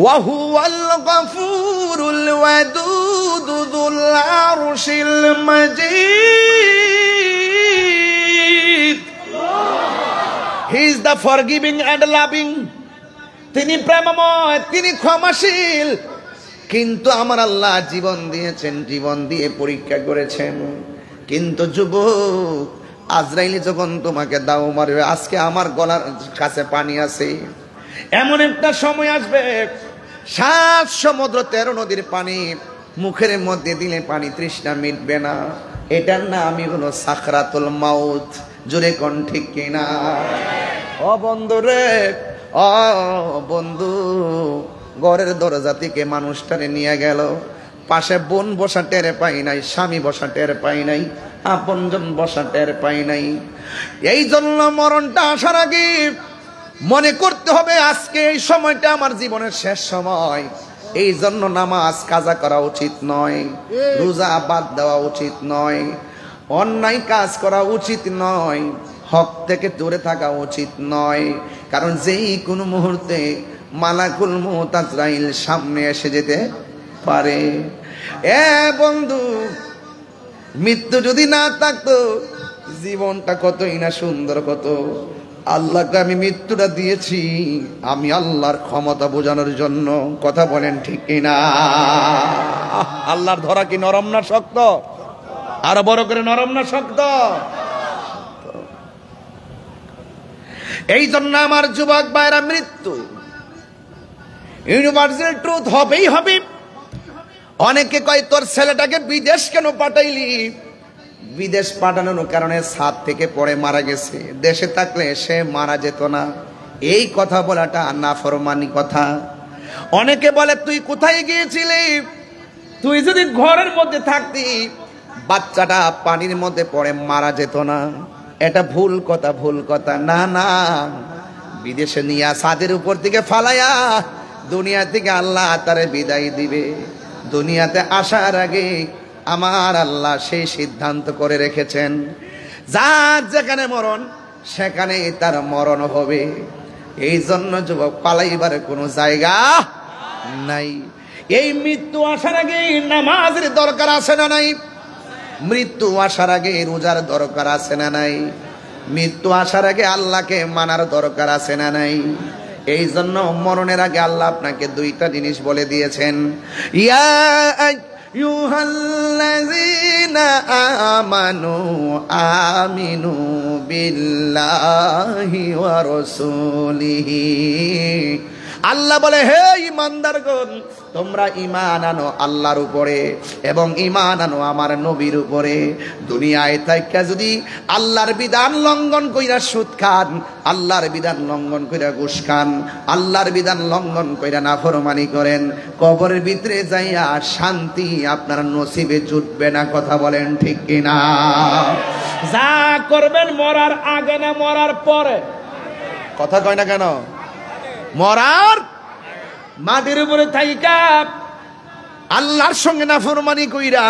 ওয়া হুয়াল গফুরুল ওয়াদুদ যুল আরশিল মাজিদ। He is the forgiving and loving. তিনি প্রেমময়, তিনি ক্ষমাশীল। কিন্তু আমার আল্লাহ জীবন দিয়েছেন, জীবন দিয়ে পরীক্ষা করেছেন। কিন্তু যুবক, আজরাইল যখন তোমাকে দাও মারবে, আজকে আমার গলার কাছে পানি আছে, এমন একটা সময় আসবে 7 সমুদ্র 13 নদীর পানি মুখের মধ্যে দিলে পানি তৃষ্ণা মিটবে না। এটার নামই হলো সাকরাতুল মাউত। জোরে কোন ঠিক কিনা? ও বন্ধু রে, ও বন্ধু, ঘরের দরজা থেকে মানুষটারে নিয়ে গেল, পাশে বোন বসা টের পাই নাই, স্বামী বসা টের পাই নাই, আপনজন বসা টের পাই নাই। এই জন্য মরণটা আসার আগে মনে করতে হবে আজকে এই সময়টা আমার জীবনের শেষ সময়। এই জন্য নামাজ কাজা করা উচিত নয়, রোজা বাদ দেওয়া উচিত নয়, অন্যায় কাজ করা উচিত নয়, হক থেকে দূরে থাকা উচিত নয়। কারণ যেই কোনো মুহূর্তে মালাকুল মউত আজরাইল সামনে এসে যেতে পারে। এ বন্ধু, মৃত্যু যদি না থাকতো জীবনটা কতই না সুন্দর কত। আল্লাহকে আমি মৃত্যুটা দিয়েছি আমি আল্লাহর ক্ষমতা বোঝানোর জন্য। কথা বলেন ঠিক কিনা? আল্লাহর ধরা কি নরম না শক্ত? আরো বড় করে, নরম না শক্ত? এই জন্য আমার যুবক ভাইরা, মৃত্যু ইউনিভার্সাল ট্রুথ হবেই হবে। অনেকে কয় তোর ছেলেটাকে বিদেশ কেন পাঠাইলি? বিদেশ পাঠানোর কারণে ছাদ থেকে পড়ে মারা গেছে, দেশে থাকলে সে মারা যেত না। এই কথা বলাটা নাফরমানি কথা। অনেকে বলে তুই কোথায় গিয়েছিলি? তুই যদি ঘরের মধ্যে থাকতি বাচ্চাটা পানির মধ্যে পড়ে মারা যেত না। এটা ভুল কথা, ভুল কথা। না না, বিদেশে নিয়ে ছাদের উপর থেকে ফালাইয়া দুনিয়া থেকে আল্লাহ তারে বিদায় দিবে। দুনিয়াতে আসার আগে আমার আল্লাহ সেই সিদ্ধান্ত করে রেখেছেন, যার যেখানে মরণ সেখানেই তার মরণ হবে। এই জন্য যুবক, পালাইবার কোনো জায়গা নাই। এই মৃত্যু আসার আগে নামাজের দরকার আছে না নাই? মৃত্যু আসার আগে রোজার দরকার আছে না নাই? মৃত্যু আসার আগে আল্লাহকে মানার দরকার আছে না নাই? এই জন্য মরণের আগে আল্লাহ আপনাকে 2টা জিনিস বলে দিয়েছেন। ইয়া আইয়ুহাল্লাযীনা আমানু আমিনু বিল্লাহি ওয়া রাসূলিহি। আল্লাহ বলে, হে ঈমানদারগণ, তোমরা ঈমান আনো আল্লাহর উপরে এবং ঈমান আনো আমার নবীর উপরে। দুনিয়ায় থাইকা যদি আল্লাহর বিধান লঙ্ঘন কইরা সুদ খান, আল্লাহর বিধান লঙ্ঘন কইরা ঘুষ খান, আল্লাহর বিধান লঙ্ঘন কইরা নাফরমানি করেন, কবরের ভিতরে যাইয়া শান্তি আপনার নসিবে জুটবে না। কথা বলেন ঠিক কিনা? যা করবেন মরার আগে না মরার পরে? কথা কয় না কেন? মরার মাটির উপরে থাইকা আল্লাহর সঙ্গে নাফরমানি কইরা,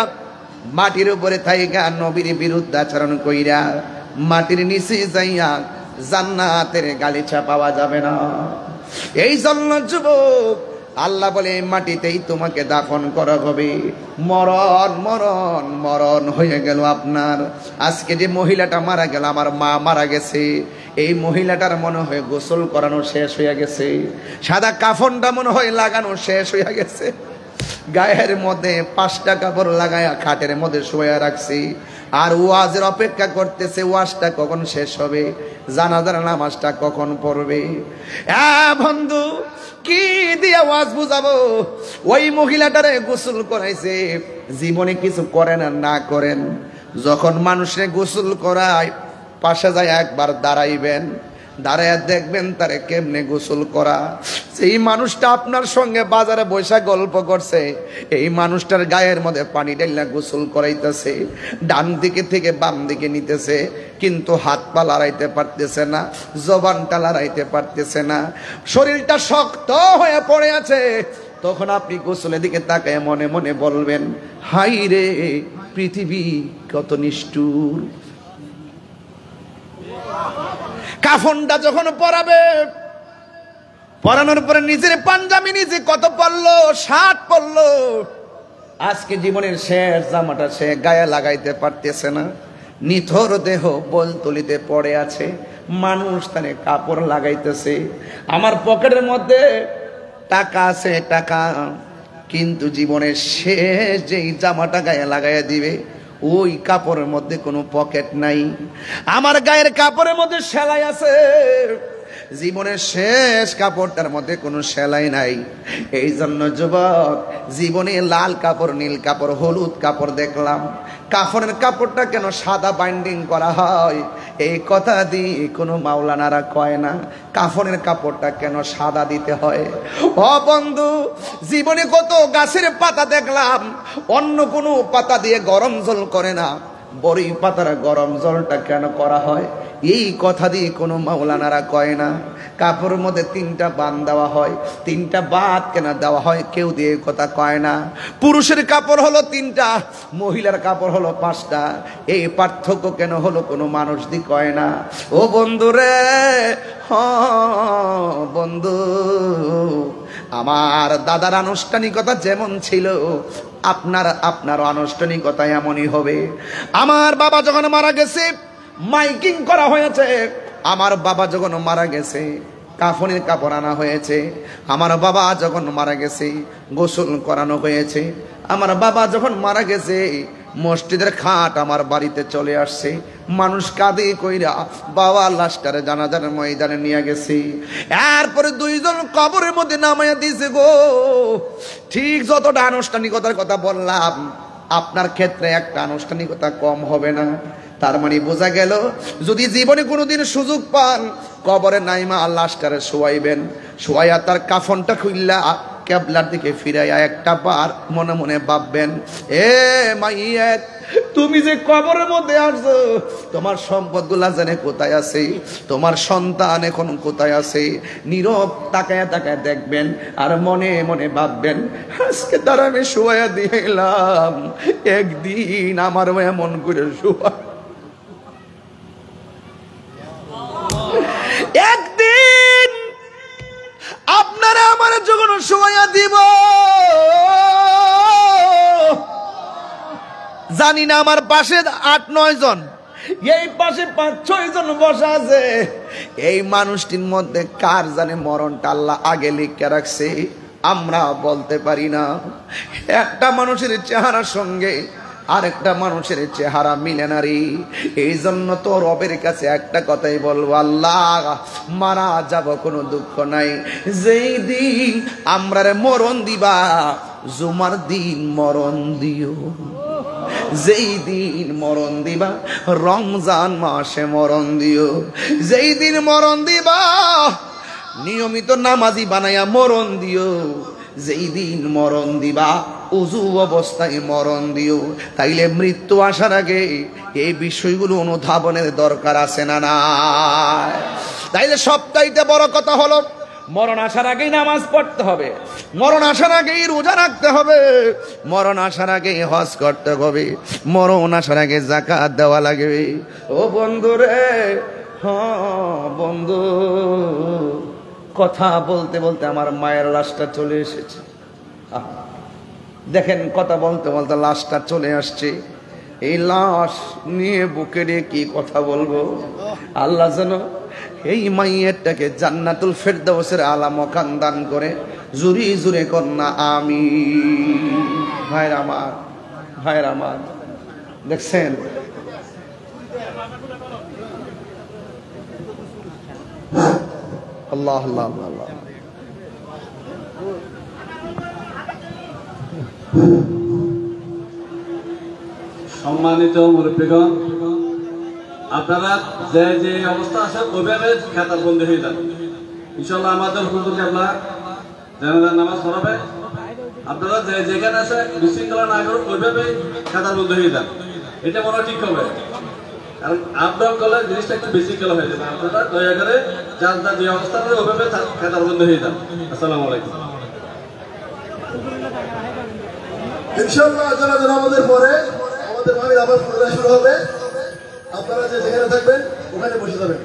মাটির উপরে থাইকা নবীর বিরুদ্ধে আচরণ কইরা, মাটির নিচে যাইয়া জান্নাতের গালিচা পাওয়া যাবে না। এই জন্য যুবক আল্লাহ বলে মাটিতেই তোমাকে দাফন করা হবে। মরণ মরণ মরণ হয়ে গেল আপনার। আজকে যে মহিলাটা মারা গেল, আমার মা মারা গেছে, এই মহিলাটার মনে হয় গোসল করানো শেষ হয়ে গেছে, সাদা কাফনটা মনে হয় লাগানো শেষ হয়ে গেছে, গায়ের মধ্যে 5টা কাপড় লাগায়া খাটের মধ্যে শোয়া রাখছি, আর ওয়াজের অপেক্ষা করতেছে ওয়াজটা কখন শেষ হবে, জানাজার নামাজটা কখন পড়বে। বন্ধু কি দিয়া ওয়াজ বুঝাবো? ওই মহিলাটারে গোসল করাইছে, জীবনে কিছু করেন আর না করেন, যখন মানুষে গোসল করায় পাশে যায় একবার দাঁড়াইবেন, দাঁড়ায় দেখবেন তারে কেমনে গোসল করা। সেই মানুষটা আপনার সঙ্গে বাজারে বৈশা গল্প করছে, এই মানুষটার গায়ের মধ্যে পানি ঢেলা গোসল করাইতেছে, ডান দিকে থেকে বাম দিকে নিতেছে, কিন্তু হাত পা লড়াইতে পারতেছে না, জবানটা লড়াইতে পারতেছে না, শরীরটা শক্ত হয়ে পড়ে আছে। তখন আপনি গোসলের দিকে তাকায় মনে মনে বলবেন, হাই রে পৃথিবী কত নিষ্ঠুর। কাফনটা যখন পরাবে, পরানোর পরে নিজের পাঞ্জাবি নিজে কত পড়লো, 60 পড়লো। আজকে জীবনের শেষ জামাটা সে গায়ে লাগাইতে পারতেছে না, নিথর দেহ বলতলিতে পড়ে আছে, মানুষ তারে কাপড় লাগাইতেছে। আমার পকেটের মধ্যে টাকা আছে, টাকা, কিন্তু জীবনের শেষ যেই জামাটা গায়ে লাগাইয়া দিবে ওই কাপড়ের মধ্যে কোনো পকেট নাই। আমার গায়ের কাপড়ের মধ্যে সেলাই আছে, জীবনের শেষ কাপড়টার মধ্যে কোনো সেলাই নাই। এই জন্য যুবক, জীবনে লাল কাপড়, নীল কাপড়, হলুদ কাপড় দেখলাম, কাফনের কাপড়টা কেন সাদা বাইন্ডিং করা হয় এই কথা দিয়ে কোনো মাওলানারা কয় না। কাফনের কাপড়টা কেন সাদা দিতে হয়? ও বন্ধু, জীবনে কত গাছের পাতা দেখলাম অন্য কোনো পাতা দিয়ে গরম জল করে না, বড়ই পাতার গরম জলটা কেন করা হয় এই কথা দিয়ে কোনো মাওলানারা কয় না। কাপড়ের মধ্যে 3টা বান দেওয়া হয়, 3টা বাদ কেন দেওয়া হয় কেউ দিয়ে কথা কয় না। পুরুষের কাপড় হলো 3টা, মহিলার কাপড় হলো 5টা, এই পার্থক্য কেন হলো কোনো মানুষ দি কয় না। ও বন্ধু রে, বন্ধু, আমার দাদার আনুষ্ঠানিকতা যেমন ছিল আপনার আনুষ্ঠানিকতা এমনই হবে। আমার বাবা যখন মারা গেছে মাইকিং করা হয়েছে, আমার বাবা যখন মারা গেছে কাফনের কাপড় আনা হয়েছে, আমার বাবা যখন মারা গেছে গোসল করানো হয়েছে, আমার বাবা যখন মারা গেছে মসজিদের খাট আমার বাড়িতে চলে আসছে, মানুষ কাঁদে কইরা বাবা লাশটারে জানাজার ময়দানে নিয়ে গেছে। এরপরে 2 জন কবরের মধ্যে নামাইয়া দিয়েছে গো। ঠিক যতটা আনুষ্ঠানিকতার কথা বললাম, আপনার ক্ষেত্রে একটা আনুষ্ঠানিকতা কম হবে না। তার মানে বোঝা গেল, যদি জীবনে কোনোদিন সুযোগ পান কবরে নাইমা লাশটারে শোয়াইবেন, শোয়াইয়া তার কাফনটা খুললা কেবলার দিকে ফিরাইয়া একটা বার মনে মনে ভাববেন, এ মাইয়াত, তুমি যে কবরের মধ্যে আসছো তোমার সম্পদগুলা জানে কোথায় আছে, তোমার সন্তান এখন কোথায় আছে, নীরব তাকায়া তাকায়া দেখবেন আর মনে মনে ভাববেন, আজকে তার আমি শোয়া দিলাম, একদিন আমার এমন করে শোয়া, একদিন আপনারা আমার যখন শোয়া দিব, জানি না আমার পাশে 8-9 জন, এই পাশে 5-6 জন বসা আছে, এই মানুষটির মধ্যে কার জানে মরণটা আল্লাহ আগে লিখে রাখছে আমরা বলতে পারি না। একটা মানুষের চেহারার সঙ্গে আরেকটা মানুষের চেহারা মিলে না রে। এই জন্য তো রবের কাছে একটা কথাই বলবো, আল্লাহ মারা যাব কোনো দুঃখ নাই, যেই দিন আমরারে মরণ দিবা জুমার দিন মরণ দিও, যেই দিন মরণ দিবা রমজান মাসে মরণ দিও, যেই দিন মরণ দিবা নিয়মিত নামাজি বানাইয়া মরণ দিও, যেই দিন মরণ দিবা উজু অবস্থায় মরণ দিও। তাইলে মৃত্যু আসার আগে এই বিষয়গুলো অনুধাবনের দরকার আছে না না? তাইলে সবচাইতে বড় কথা হলো মরণ আসার আগেই নামাজ পড়তে হবে, মরণ আসার আগেই রোজা রাখতে হবে, মরণ আসার আগেই হজ করতে হবে, মরণ আসার আগে যাকাত দেওয়া লাগবে। ও বন্ধু রে, হ্যাঁ বন্ধু, কথা বলতে বলতে আমার মায়ের লাশটা চলে এসেছে। দেখেন কথা বলতে বলতে লাশটা চলে আসছে। এই লাশ নিয়ে বুকে নিয়ে কি কথা বলবো। আল্লাহ যেন এই মাইয়েরটাকে জান্নাতুল ফেরদাউসের আলা মাকান দান করে। জুরি জুরে কন্যা আমি। ভাইর আমার, ভাইর আমার, দেখছেন আল্লাহ আল্লাহ আল্লাহ আল্লাহ। সম্মানিত মুরব্বীগণ, আপনারা যে যে অবস্থা আছেন ওইভাবে খাতার বন্দী হয়ে যান। ইনশাল্লাহ আমাদের হুজুর কেবলা জানাজার নামাজ পড়াবে। আপনারা যে যেখানে আছে বিশৃঙ্খলা না করুন, ওইভাবে খাতার বন্দী হয়ে যান। এটা মনে হয় ঠিক হবে, কারণ আপডাউন করলে জিনিসটা একটু বিশৃঙ্খলা হয়ে যাবে। আপনারা দয়া করে যার যার যে অবস্থা করে ওইভাবে খাতার বন্দী হয়ে যান। আসসালামু আলাইকুম। ইনশাআল্লাহ জানাজা নামাজের পরে আমাদের মাহফিল আবার পুনরায় শুরু হবে। আপনারা যে যেখানে থাকবেন ওখানে বসে যাবেন।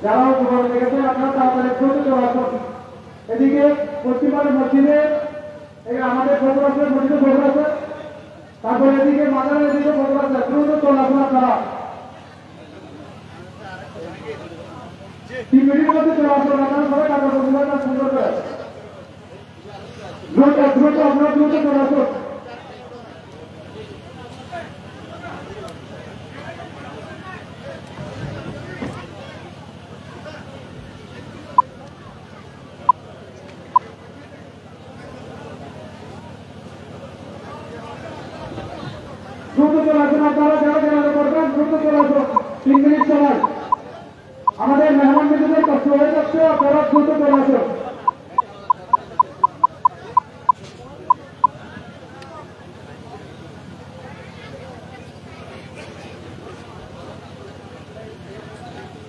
যারা উপকরণ দেখেছেন আপনারা তাড়াতাড়ি দ্রুত চলে আসুন। এদিকে পশ্চিমবঙ্গ মসজিদে আমাদের খবর আছে, মসজিদে খবর আছে, তারপরে এদিকে মাদারের এদিকে খবর আছে, দ্রুত চলে আসুন আপনারা। 3 মিনিটের মধ্যে চলে আসুন আপনারা, সবাই টাকা পয়সা সুন্দর করে দ্রুত দ্রুত আপনারা দ্রুত চলে আসুন। দ্রুত চলে আসুন আপনারা, যারা যারা করবেন দ্রুত চলে আসুন। 3 মিনিট সময়, আমাদের মেহমান মেজদের কষ্ট হয়ে যাচ্ছে, আপনারা দ্রুত চলে আসুন।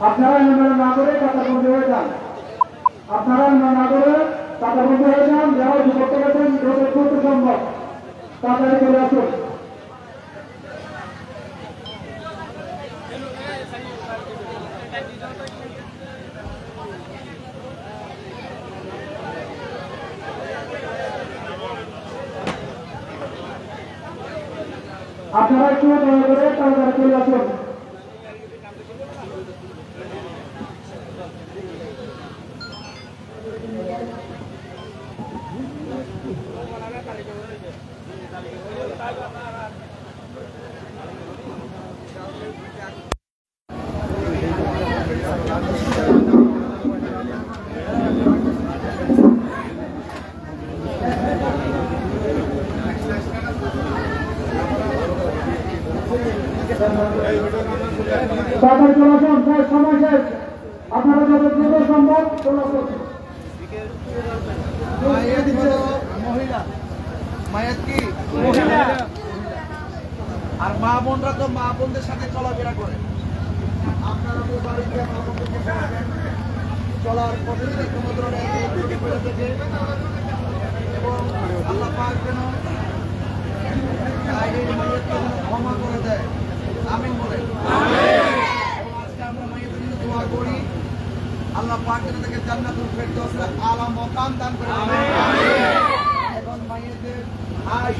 আপনারা না করে কাতারবন্দি হয়ে যান, আপনারা না করে কাতারবন্দি হয়ে যান। যারা করতে গেছেন দ্রুত সম্ভব তাড়াতাড়ি চলে আসুন। আপনারা একটু দয়া করে তাড়াতাড়ি চলে আসুন। তাদের চলাচল প্রায় সময় শেষ। আপনারা যত দ্রুত সম্ভব চলাচল। আর মা বোনরা তো মা বোনদের সাথে চলাফেরা করে। আপনারা তো বাড়িতে মা বোনদেরকে বলবেন চলার পথে যদি কোনো ধরনের ত্রুটি করে থাকে এবং আল্লাহ পাক যেন এই মাইয়াতকে ক্ষমা করে দেয়। আমিন বলেন। আজকে আমরা মাইয়াতের জন্য দোয়া করি, আল্লাহ পাক যেন তাকে জান্নাতুল ফেরদৌসের আলা মাকাম দান করে। এখন মাইয়াতের আয়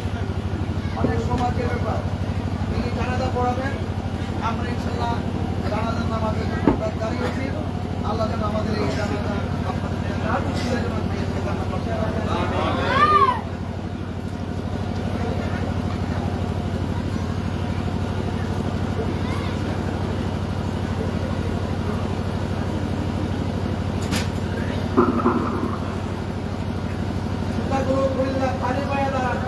অনেক সমাজের ব্যাপার। তিনি জানাজা পড়াবেন, আমরা ইনশাল্লাহ জানাজার নামাজের জন্য আমরা দাঁড়িয়েছি। আল্লাহ যেন আমাদের এই জানাজা আপনাদের মাইয়াতকে জান্নাত বসায় রাখেন। পানি পায়া দাঁড়ান।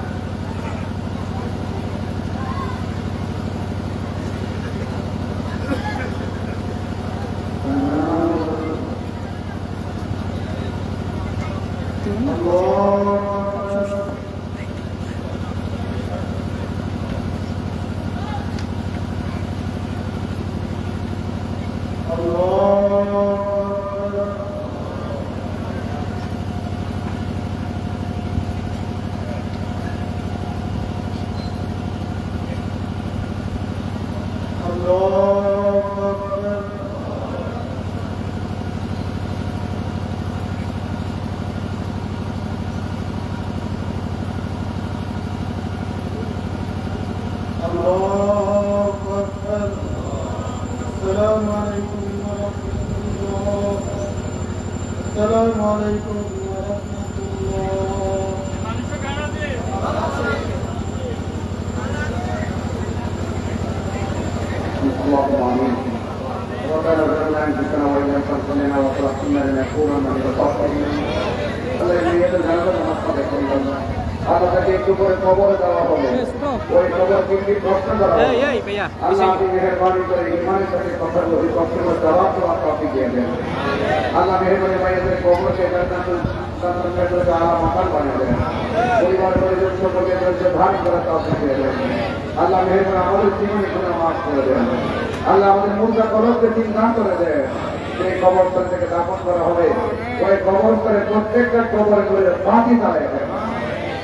السلام عليكم ورحمة الله. السلام عليكم ورحمة الله. اللهم آمين. ربنا ظلمنا أنفسنا وإن لم تغفر لنا وترحمنا لنكونن من الخاسرين. الذين يتجاوزون عن الصدق والله. আমাদেরকে একটু করে খবর দেওয়া হবে, ওই খবর কিন্তু প্রশ্ন করা হবে। আল্লাহ আপনি মেহরবানি করে ইমানের সাথে কথা বলি, প্রশ্নের জবাব তো আপনি দিয়ে দেন। আল্লাহ মেহরবানি ভাইদের কবরকে জান্নাতুল আলা মাকাম বানিয়ে দেন। পরিবার পরিজন সকলকে ধৈর্য ধারণ করার তৌফিক দিয়ে দেন। আল্লাহ মেহরবানি আমাদের জীবনে গুনাহ মাফ করে দেন। আল্লাহ আমাদের মুর্দা কলবকে চিন্তা করে দেন। যে কবরস্থান থেকে দাফন করা হবে, ওই কবরস্থানে প্রত্যেকটা কবরে করে ফাঁকি দাঁড়িয়ে দেন।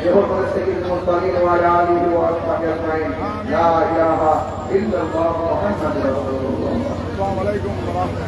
بحرمة سيد المرسلين وعلى آله وأصحابه أجمعين. لا إله إلا الله محمد رسول الله. السلام عليكم ورحمة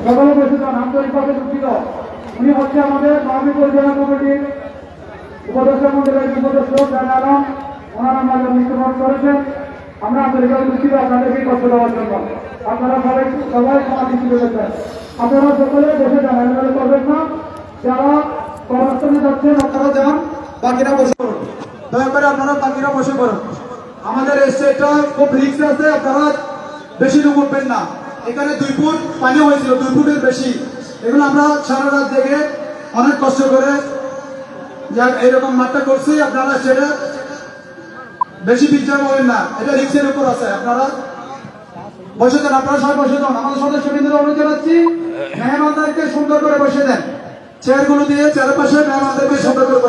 সকলে বসে যান, আন্তরিকভাবে দুঃখিত। উনি হচ্ছে আমাদের মাহফিল পরিচালনা কমিটির উপদেষ্টা মন্ডলের উপদেষ্টা জানা আলম, ওনারা আমাদের মৃত্যুবরণ করেছেন। আমরা আন্তরিকভাবে দুঃখিত আপনাদেরকে কষ্ট দেওয়ার জন্য। আপনারা সবাই ক্ষমা দৃষ্টি রেখেছেন। আপনারা সকলে বসে যান, এমন করবেন না। যারা কবরস্থানে যাচ্ছেন আপনারা যান, বাকিরা বসে করুন। দয়া করে আপনারা বাকিরা বসে করুন। আমাদের এই স্টেটটা খুব রিস্ক আছে, আপনারা বেশি লোক উঠবেন না। এখানে 2 ফুট পানি হয়েছিল, 2 ফুটের বেশি। এগুলো আমরা সারা রাত দেখে অনেক কষ্ট করে এইরকম মাঠটা করছি। আপনারা সেটা বেশি বিচার করেন না, এটা রিক্সের উপর আছে। আপনারা বসে দেন, আপনারা সবাই বসে দেন। আমাদের সদস্যবৃন্দরা অনুরোধ জানাচ্ছি, মেহমানদেরকে সুন্দর করে বসে দেন। চেয়ারগুলো দিয়ে চারপাশে মেহমানদেরকে সুন্দর করে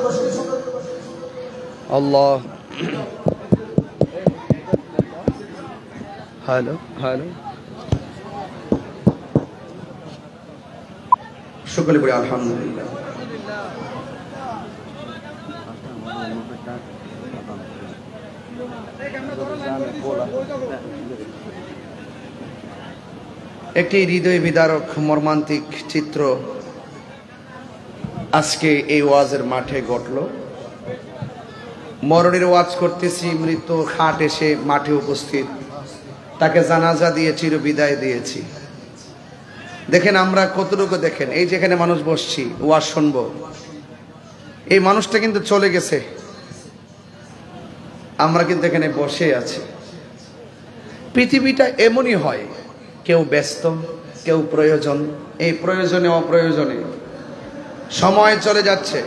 বসে আল্লাহ। হ্যালো হ্যালো, সকলে বলি আলহামদুলিল্লাহ। একটি হৃদয় বিদারক মর্মান্তিক চিত্র আজকে এই ওয়াজের মাঠে ঘটল। মরণের ওয়াজ করতেছি, মৃত্যু খাট এসে মাঠে উপস্থিত, তাকে জানাজা দিয়ে চির বিদায় দিয়েছি। দেখেন আমরা কতটুকু, দেখেন এই যেখানে মানুষ বসছি ওয়াজ শুনবো, এই মানুষটা কিন্তু চলে গেছে, আমরা কিন্তু এখানে বসে আছি। পৃথিবীটা এমনই হয়, কেউ ব্যস্ত, কেউ প্রয়োজন, এই প্রয়োজনে অপ্রয়োজনে সময় চলে যাচ্ছে।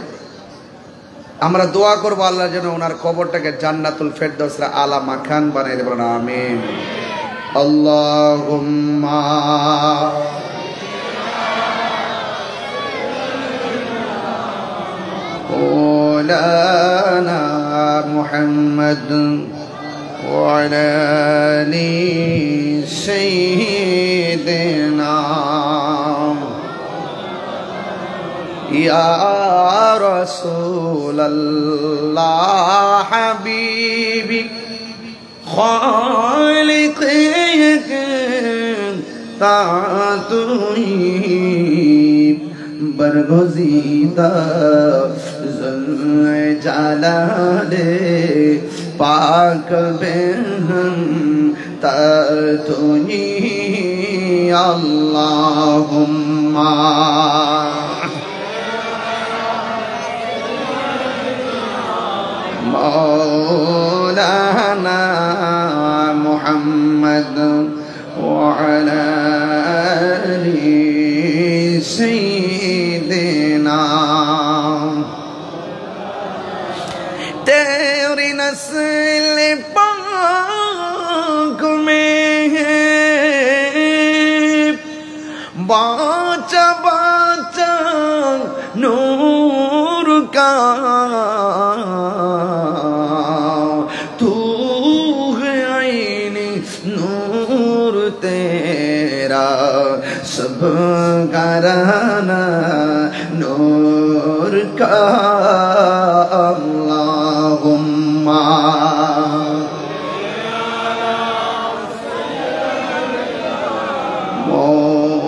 আমরা দোয়া করবো আল্লাহ যেন ওনার কবরটাকে জান্নাতুল ফেরদৌসের আলা মাকান বানিয়ে দেবেন, আমিন। আল্লাহুম্মা مولانا محمد وعلى آل سيدنا يا رسول الله حبيبي خالقك تعطيب برگزیدہ جلال پاک بہن تاتونی اللہم مولانا محمد وعلى آل سيدنا तेरी नस्ल पाक में बाचा बाचा नूर का तू है आईने नूर तेरा सब घराना नूर का अल्लाहुम्मा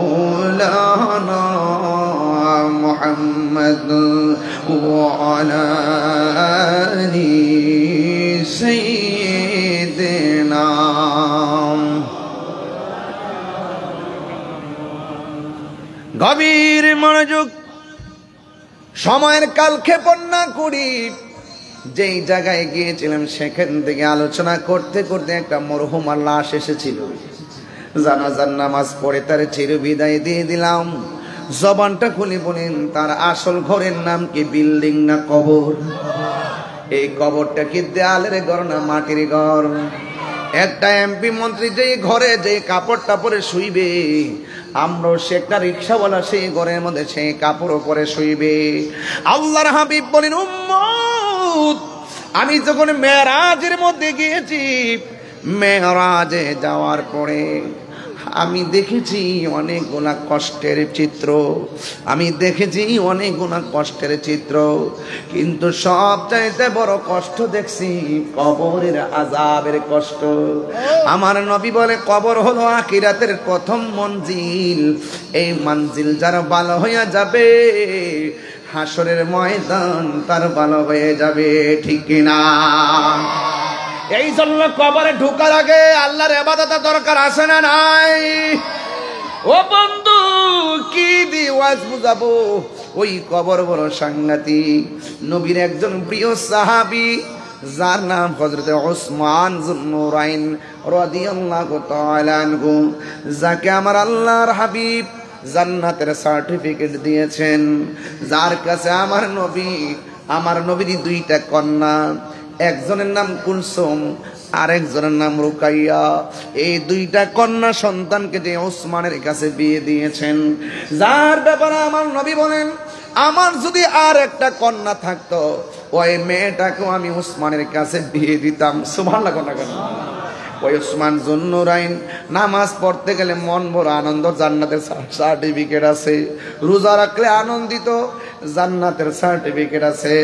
मौलाना मुहम्मद वअला आलि सय्यिदिना। গভীর মনোযোগ, সময়ের কালক্ষেপণ না করি। যেই জায়গায় গিয়েছিলাম সেখান থেকে আলোচনা করতে করতে একটা মরহুমার লাশ এসেছিল। জানাজার নামাজ পড়ে তার চির বিদায় দিয়ে দিলাম। জবানটা খুলে বলেন তার আসল ঘরের নাম কি, বিল্ডিং না কবর? এই কবরটা কি দেয়ালের ঘর না মাটির ঘর? একটা এমপি মন্ত্রী যেই ঘরে যে কাপড়টা পরে শুইবে, আমরাও সে একটা রিক্সাওয়ালা সেই ঘরের মধ্যে সেই কাপড় পরে শুইবে। আল্লাহর হাবিব বলেন, উম্মত আমি যখন মেরাজের মধ্যে গিয়েছি, মেরাজে যাওয়ার পরে আমি দেখেছি অনেকগুলা কষ্টের চিত্র, আমি দেখেছি অনেকগুলা কষ্টের চিত্র, কিন্তু সবচাইতে বড় কষ্ট দেখছি কবরের আযাবের কষ্ট। আমার নবী বলে কবর হলো আখিরাতের প্রথম মঞ্জিল। এই মঞ্জিল যার ভালো হইয়া যাবে, হাসরের ময়দান তার ভালো হয়ে যাবে, ঠিক কিনা? এই জন্য কবরে ঢোকার আগে আল্লাহর ইবাদতের দরকার আছে না নাই? ও বন্ধু কি দি ওয়াজ বুঝাবো, ওই কবর বড় সাংঘাতিক। নবীর একজন প্রিয় সাহাবী যার নাম হযরত উসমান যুন্নুরাইন রাদিয়াল্লাহু তাআলা আনহু, যাকে আমার আল্লাহর হাবিব জান্নাতের সার্টিফিকেট দিয়েছেন, যার কাছে আমার নবীর দুইটা কন্যা, একজনের নাম কুলসুম আরেকজনের নাম রুকাইয়া। এই দুইটা কন্যা সন্তানকে যে ওসমানের কাছে বিয়ে দিয়েছেন, যার ব্যাপারে আমার নবী বলেন, আমার যদি আর একটা কন্যা থাকতো ওই মেয়েটাকেও আমি ওসমানের কাছে বিয়ে দিতাম। সুবহানাল্লাহ কন্যা কেন? ওই ওসমান যুন্নুরাইন নামাজ পড়তে গেলে মন ভরা আনন্দ, জান্নাতের সার্টিফিকেট আছে। রোজা রাখলে আনন্দিত, জান্নাতের সার্টিফিকেট আছে।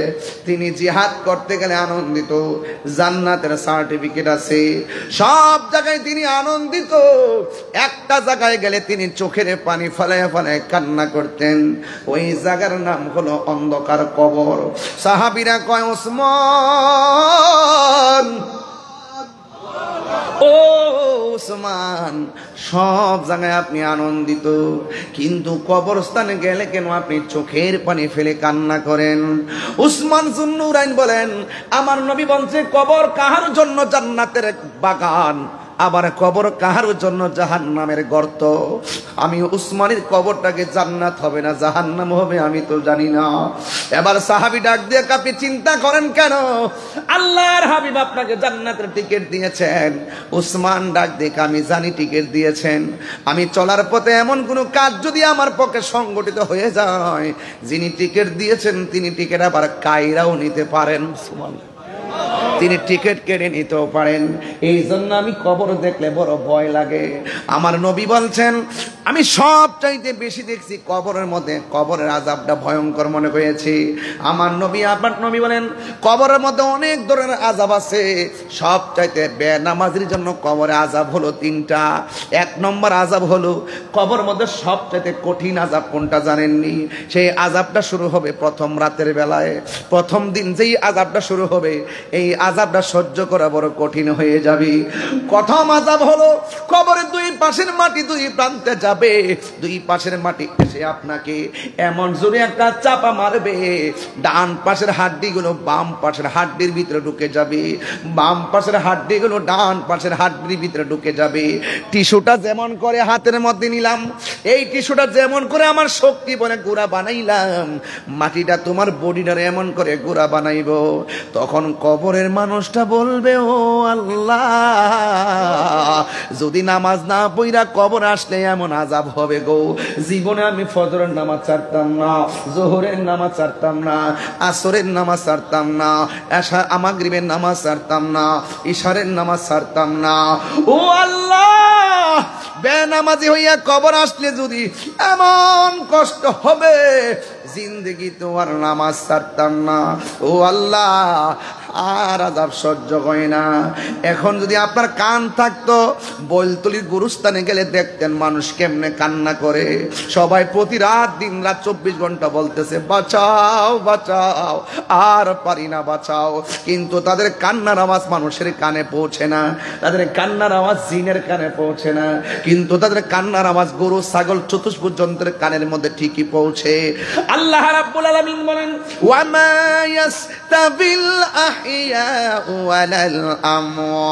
তিনি জিহাদ করতে গেলে আনন্দিত, জান্নাতের সার্টিফিকেট আছে। সব জায়গায় তিনি আনন্দিত। একটা জায়গায় গেলে তিনি চোখের পানি ফেলায় ফেলায় কান্না করতেন। ওই জায়গার নাম হলো অন্ধকার কবর। সাহাবীরা কয়, ওসমান, ও ওসমান, সব জায়গায় আপনি আনন্দিত, কিন্তু কবরস্থানে গেলে কেন আপনি চোখের পানি ফেলে কান্না করেন? ওসমান যুন্নুরাইন বলেন, আমার নবী বলছে কবর কাহার জন্য জান্নাতের বাগান, আবার কবর কাহার জন্য জাহান্নামের গর্ত। আমি উসমানের কবরটাকে জান্নাত হবে না জাহান্নাম হবে আমি তো জানি না। এবার সাহাবী ডাক দিয়ে, আপনি চিন্তা করেন কেন? আল্লাহর হাবিব আপনাকে জান্নাতের টিকিট দিয়েছেন। উসমান ডাক দিয়ে, আমি জানি টিকিট দিয়েছেন। আমি চলার পথে এমন কোন কাজ যদি আমার পক্ষে সংগঠিত হয়ে যায়, যিনি টিকিট দিয়েছেন তিনি টিকিট আবার কায়রাও নিতে পারেন। সুবহানাল্লাহ, তিনি টিকিট কেটে নিতেও পারেন। এই জন্য আমি কবর দেখলে বড় ভয় লাগে। আমার নবী বলছেন, আমি সব চাইতে বেশি দেখছি কবরের মধ্যে কবরের আযাবটা ভয়ঙ্কর মনে হয়েছে। আমার নবী, আপনার নবী বলেন, কবরের মধ্যে অনেক ধরনের আযাব আছে। সব চাইতে বেনামাজির জন্য কবরের আযাব হলো তিনটা। এক নম্বর আযাব হলো কবরের মধ্যে সব চাইতে কঠিন আযাব কোনটা জানেননি? সেই আযাবটা শুরু হবে প্রথম রাতের বেলায়। প্রথম দিন যেই আযাবটা শুরু হবে, এই আযাবটা সহ্য করা বড় কঠিন হয়ে যাবে। প্রথম আযাব হলো কবরের দুই পাশের মাটি দুই প্রান্তে যাবে। দুই পাশের মাটি এসে আপনাকে এমন জোরে একটা চাপা মারবে, ডান পাশের হাড্ডিগুলো বাম পাশের হাড্ডির ভিতরে ঢুকে যাবে, বাম পাশের হাড্ডিগুলো ডান পাশের হাড্ডির ভিতরে ঢুকে যাবে। টিস্যুটা যেমন করে হাতের মধ্যে নিলাম, এই টিস্যুটা যেমন করে আমার শক্তি বলে গুঁড়া বানাইলাম, মাটিটা তোমার বডিটারে এমন করে গুঁড়া বানাইব। তখন কবরের মানুষটা বলবে, ও আল্লাহ, যদি নামাজ না পইরা কবর আসলে এমন আযাব হবে গো। জীবনে আমি ফজরের নামাজ ছাড়তাম না, জোহরের নামাজ ছাড়তাম না, আসরের নামাজ ছাড়তাম না, মাগরিবের নামাজ ছাড়তাম না, ইশারের নামাজ ছাড়তাম না। ও আল্লাহ, বেনামাজি হইয়া কবর আসলে যদি এমন কষ্ট হবে, জিন্দেগি তোমার নামাজ ছাড়তাম না। ও আল্লাহ, আর আযাব সহ্য হয় না। এখন যদি আপনার কান থাকতো, বৈলতলির গুরুস্থানে গেলে দেখতেন মানুষ কেমনে কান্না করে। সবাই প্রতি রাত দিন রাত 24 ঘন্টা বলতেছে, বাঁচাও বাঁচাও, আর পারি না বাঁচাও। কিন্তু তাদের কান্নার আওয়াজ মানুষের কানে পৌঁছে না, তাদের কান্নার আওয়াজ জিনের কানে পৌঁছে না, কিন্তু তাদের কান্নার আওয়াজ গরু ছাগল চতুষ্পদ যন্ত্রের কানের মধ্যে ঠিকই পৌঁছে। আল্লাহ রাব্বুল আলামিন বলেন, ওয়া মা ইয়াস্তাবিল আহইয়াউ ওয়ালাল আমওয়াত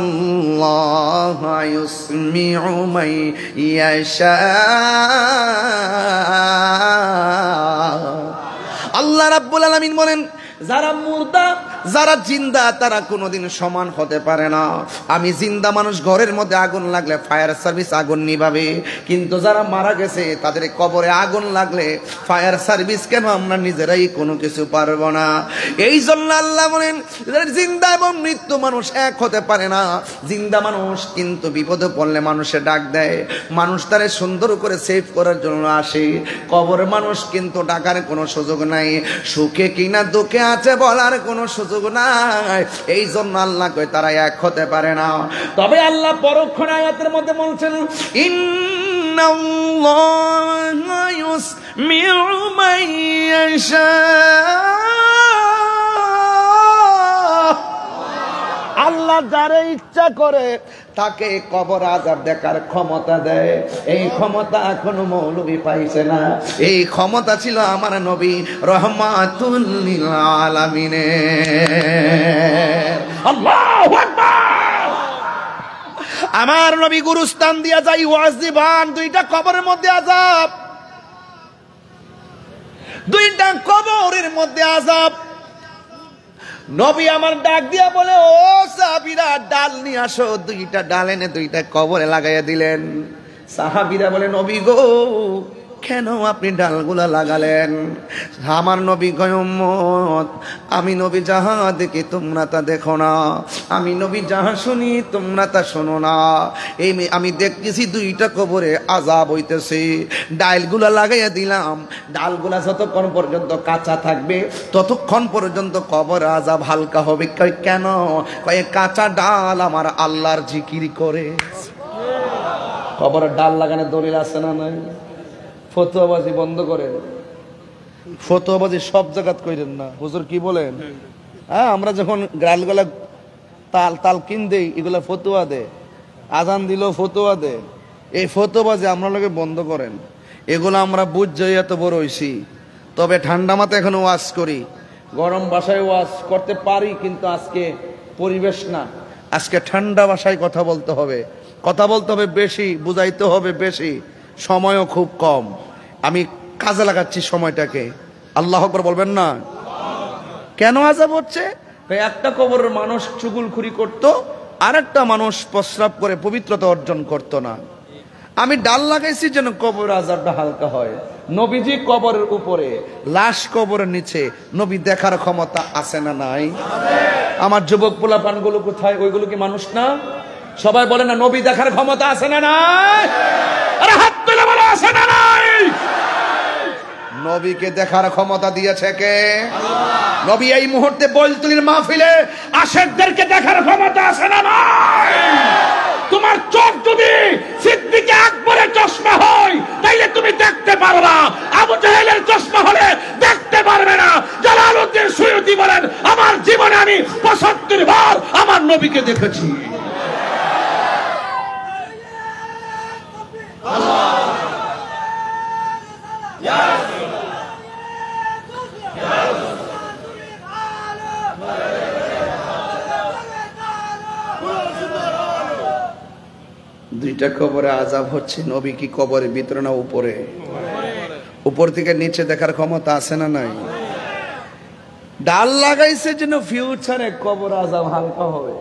ইন্নাল্লাহা ইউসমিউ মান ইয়াশা। আল্লাহ রাব্বুল আলামিন বলেন, যারা মুর্দা যারা জিন্দা তারা কোনোদিন সমান হতে পারে না। আমি জিন্দা মানুষ ঘরের মধ্যে আগুন লাগলে ফায়ার সার্ভিস আগুন নিভাবে, কিন্তু যারা মারা গেছে তাদের কবরে আগুন লাগলে ফায়ার সার্ভিস কেন আমরা নিজেরাই কোনো কিছু পারবো না। এই জন্য আল্লাহ বলেন, জিন্দা এবং মৃত্যু মানুষ এক হতে পারে না। জিন্দা মানুষ কিন্তু বিপদে পড়লে মানুষে ডাক দেয়, মানুষ তারে সুন্দর করে সেভ করার জন্য আসে। কবর মানুষ কিন্তু ডাকার কোনো সুযোগ নাই, সুখে কিনা দুঃখে আছে বলার কোনো সুযোগ নাই। এই জন্য আল্লাহ কয় তারা এক হতে পারে না। তবে আল্লাহ পরক্ষণে আয়াতের মধ্যে বলছেন, ইন্নাল্লাহা ইউসমিউ মান ইয়াশা। আল্লাহ যারে ইচ্ছা করে তাকে কবর আযাব দেখার ক্ষমতা দেয়। এই ক্ষমতা এখনো মৌলবী পাইছে না, এই ক্ষমতা ছিল আমার নবী রহমাতুল লিল আলামিনের। আল্লাহু আকবার। আমার নবী গুরুস্থান দিয়া যাই ওয়াজ দিবান, দুইটা কবরের মধ্যে আযাব। দুইটা কবরের মধ্যে আযাব। নবী আমার ডাক দিয়া বলে, ও সাহাবীরা ডাল নিয়ে আসো। দুইটা ডাল এনে দুইটা কবরে লাগাইয়া দিলেন। সাহাবীরা বলে, নবী গো কেন আপনি ডালগুলা লাগালেন? আমার নবী কয়, উম্মত আমি নবী যাহা দেখি তোমরা তা দেখো না, আমি নবী যাহা শুনি তোমরা তা শোনো না। এই আমি দেখতেছি দুইটা কবরে আযাব হইতেছে, ডালগুলা লাগাইয়া দিলাম। ডালগুলা যতক্ষণ পর্যন্ত কাঁচা থাকবে ততক্ষণ পর্যন্ত কবর আযাব হালকা হবে। কয় কেন? কয় কাঁচা ডাল আমার আল্লাহর জিকির করে। কবরের ডাল লাগানোর দলিল আছে না নাই? ফতোয়াবাজি বন্ধ করেন, ফতোয়াবাজি সব জায়গাত কইরেন না। হুজুর কি বলেন? হ্যাঁ, আমরা যখন ডালগুলা তাল কিন দেই, এগুলা ফতোয়া দে, আজান দিল ফতোয়া দে। এই ফতোয়াবাজি আমরা লোকে বন্ধ করেন। এগুলো আমরা বুঝ যাই এত বড় হইছি, তবে ঠান্ডা মাথায় এখন ওয়াজ করি, গরম ভাষায় ওয়াজ করতে পারি, কিন্তু আজকে পরিবেশ না। আজকে ঠান্ডা ভাষায় কথা বলতে হবে, কথা বলতে হবে বেশি, বুঝাইতে হবে বেশি, সময়ও খুব কম। আমি কাজে লাগাচ্ছি সময়টাকে। আল্লাহ আকবার বলবেন না? কেন আযাব হচ্ছে? একটা কবরের মানুষ চুগলখুরি করত, আর একটা মানুষ প্রস্রাব করে পবিত্রতা অর্জন করত না। আমি ডাল লাগাইছি যেন কবর আযাবটা হালকা হয়। নবীজি কবরের উপরে, লাশ কবরের নিচে, নবী দেখার ক্ষমতা আছে না নাই? আমার যুবক পোলাপানগুলো কোথায়? ওইগুলো কি মানুষ না? সবাই বলে না নবী দেখার ক্ষমতা আছে না নাই? আরে হাত তুলে বলো আছে না নাই? নবীকে দেখার ক্ষমতা দিয়েছে কে? নবী এই মুহূর্তে বৈতুলের মাহফিলে আশেকদেরকে দেখার ক্ষমতা আছে না নাই? তোমার চোখ যদি সিদ্দিক আকবরের চশমা হয় তাইলে তুমি দেখতে পারো না, আবু জাহেলের চশমা হলে দেখতে পারবে না। জালালউদ্দিন সুয়ুতি বলেন, আমার জীবনে আমি ৭৫ বার আমার নবীকে দেখেছি। দুইটা কবরে আযাব হচ্ছে। নবী কি কবরের ভিতরে না উপরে? উপর থেকে নিচে দেখার ক্ষমতা আছে না নাই? ডাল লাগাইছে যেন ফিউচারে কবর আযাব হালকা হবে।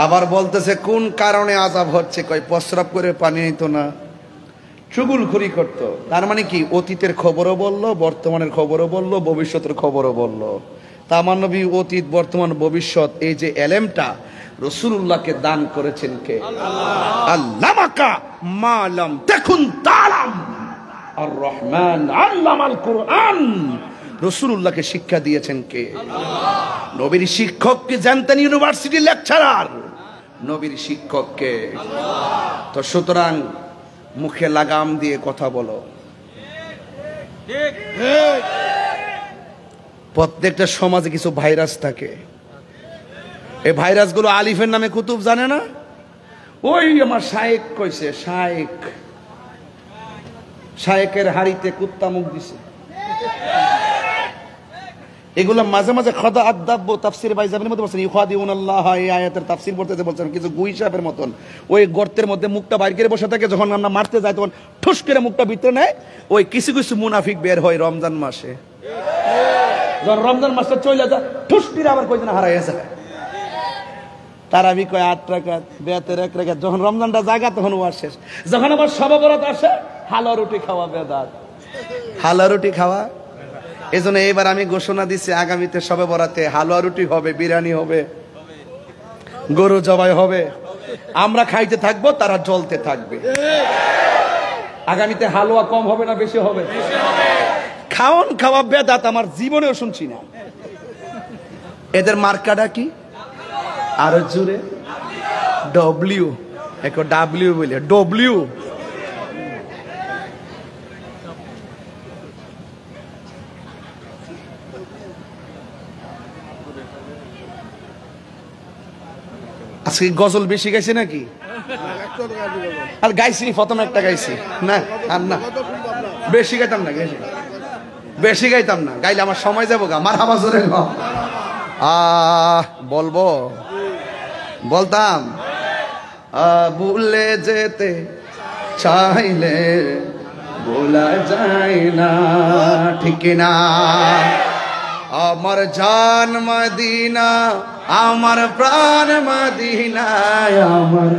আবার বলতেছে কোন কারণে আযাব হচ্ছে? কয় প্রস্রাব করে পানি নিত না, চুগলখুরি করত। তার মানে কি? অতীতের খবরও বললো, বর্তমানের খবরও বললো, ভবিষ্যতের খবরও বললো। তা আমার নবী অতীত বর্তমান ভবিষ্যৎ এই যে এলেমটা রাসূলুল্লাহকে দান করেছেন কে? আল্লামাকা মা লাম তাকুন তাআলাম। আর রহমান আল্লামাল কুরআন। রাসূলুল্লাহকে শিক্ষা দিয়েছেন কে? নবীর শিক্ষক কে? জানতেন ইউনিভার্সিটি লেকচারার। নবীর শিক্ষক কে? তো সুতরাং মুখে লাগাম দিয়ে কথা বলো। প্রত্যেকটা সমাজে কিছু ভাইরাস থাকে। এই ভাইরাসগুলো আলিফের নামে কুতুব জানে না? ওই আমার শায়েক কইছে, শায়েকের হাড়িতে কুত্তা মুখ দিছে। এগুলো মাঝে মাঝে খদা আদাব্য তাফসীর বাইজাবের মধ্যে বলছেন, ইউখাদিউনাল্লাহ, এই আয়াতের তাফসীর পড়তে বলছেন কিছু গুই সাপের মতন ওই গর্তের মধ্যে মুখটা বাইর করে বসে থাকে। যখন আমরা মারতে যাই তখন ঠুস করে মুখটা ভিতরে নেয়। ওই কিছু কিছু মুনাফিক বের হয় রমজান মাসে। যখন রমজান মাসে চলে যায় ঠুস করে আবার কয়দিন হারাইয়া যায়। তারাবি কয় ৮ রাকাত, বেতের ১ রাকাত। যখন রমজানটা জাগা তখন ওয়াজ শেষ। যখন আবার শবে বরাত আসে হালুয়া রুটি খাওয়া বেদাত। হালুয়া রুটি খাওয়া। এজন্য এবার আমি ঘোষণা দিচ্ছি, আগামীতে শবে বরাতে হালুয়া রুটি হবে, বিরিয়ানি হবে, গরু জবাই হবে। আমরা খাইতে থাকবো, তারা জ্বলতে থাকবে। আগামীতে হালুয়া কম হবে না বেশি হবে? খাওন খাওয়া বেদাত আমার জীবনেও শুনছি না। এদের মার্কাটা কি? আরো জোরে ডব্লিউ, এক ডাব্লিউ বলে ডব্লিউ। আজকে গজল বেশি গাইছে নাকি? আর গাইছি প্রথম একটা গাইছি না, আর না বেশি গাইতাম না, বেশি গাইতাম না। গাইলে আমার সময় যাবো গা। মারহাবা জোরে বলবো, বলতাম ভুলে যেতে চাইলে ভোলা যায় না, ঠিক না? আমার জান মদিনা, আমার প্রাণ মদিনা, আমার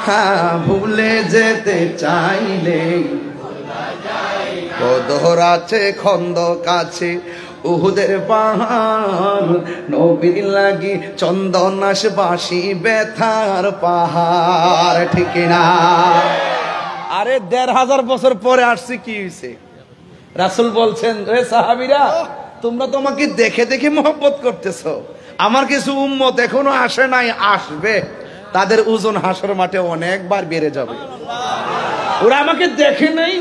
হ্যাঁ, ভুলে যেতে চাইলে কদর আছে খন্দক আছে উহুদের পাহাড়, নবীর লাগি চন্দনাস বাসি ব্যথার পাহাড়, ঠিক না? আরে ১৫০০ বছর পরে আসছে, কি হয়েছে? রাসূল বলছেন, রে সাহাবীরা, তোমরা তো আমাকে দেখে দেখে মহব্বত করতেছো, আমার কিছু উম্মত এখনো আসে নাই, আসবে, তাদের ওজন হাসর মাঠে অনেকবার বেড়ে যাবে। ওরা আমাকে দেখে নাই,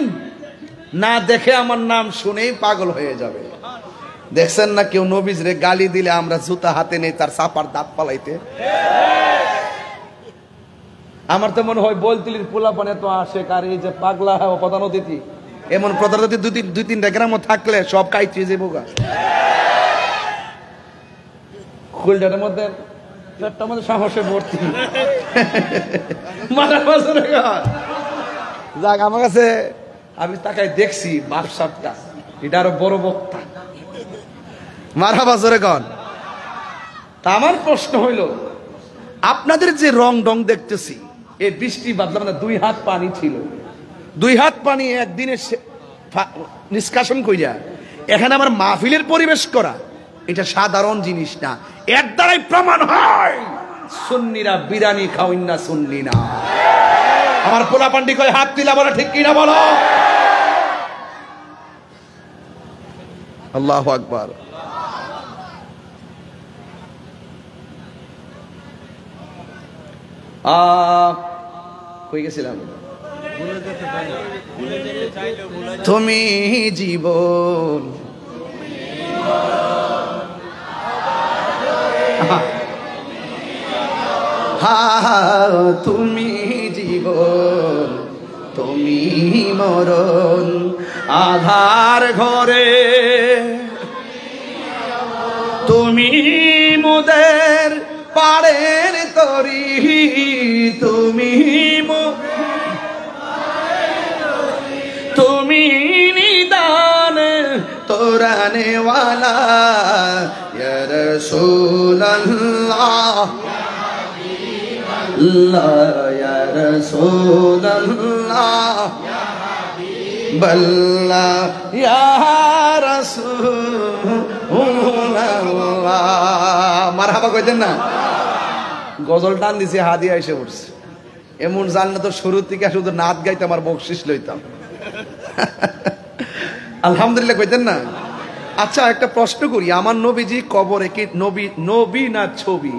না দেখে আমার নাম শুনেই পাগল হয়ে যাবে। দেখছেন না, কেউ নবীজরে গালি দিলে আমরা জুতা হাতে নেই তার চাপার দাঁত পালাইতে। আমার তো মনে হয় বলতিলির পোলাপানে তো আসে, কার এই যে পাগলা প্রধান অতিথি, এমন প্রধান অতিথি দুই তিনটা গ্রাম থাকলে সব কাইতে যাবো গা। খুলটার মধ্যে সাহসে ভর্তি যাক, আমার কাছে আমি তাকাই দেখছি বাপসাপটা, এটা আরো বড় বক্তা, মারা বাজারে গন। তা আমার প্রশ্ন হইল, আপনাদের যে রং ডং দেখতেছি, এই বৃষ্টি বাদলা মানে 2 হাত পানি ছিল, 2 হাত পানি একদিনে নিষ্কাশন কইরা এখানে আমার মাহফিলের পরিবেশ করা, এটা সাধারণ জিনিস না। এর দ্বারাই প্রমাণ হয় সুন্নিরা বিরানি খাওয়িন না, সুন্নি না। আমার পোলা পান্ডি কয় হাত তুলা বলো, ঠিক কিনা বলো? আল্লাহু আকবার। কই গেছিলাম? তুমি জীবন, তুমি জীবন, তুমি মরণ, আধার ঘরে তুমি মোদের পাড়ের তরি, তুমি তুমি নিদান তোরানেওয়ালা, ইয়া রাসূলুল্লাহ, ইয়া রাসূলুল্লাহ, বল্লাহ ইয়া রাসূলুল্লাহ। মারহাবা কইতেন না? গজল টান দিছে, হাদিয়া এসে উঠছে। এমন জানলে তো শুরু থেকে শুধু নাচ গাইতে আমার বকশিস লইতাম। আলহামদুলিল্লাহ কইতেন না? আচ্ছা, একটা প্রশ্ন করি, আমার নবীজি কবরে কি নবী নবী না ছবি?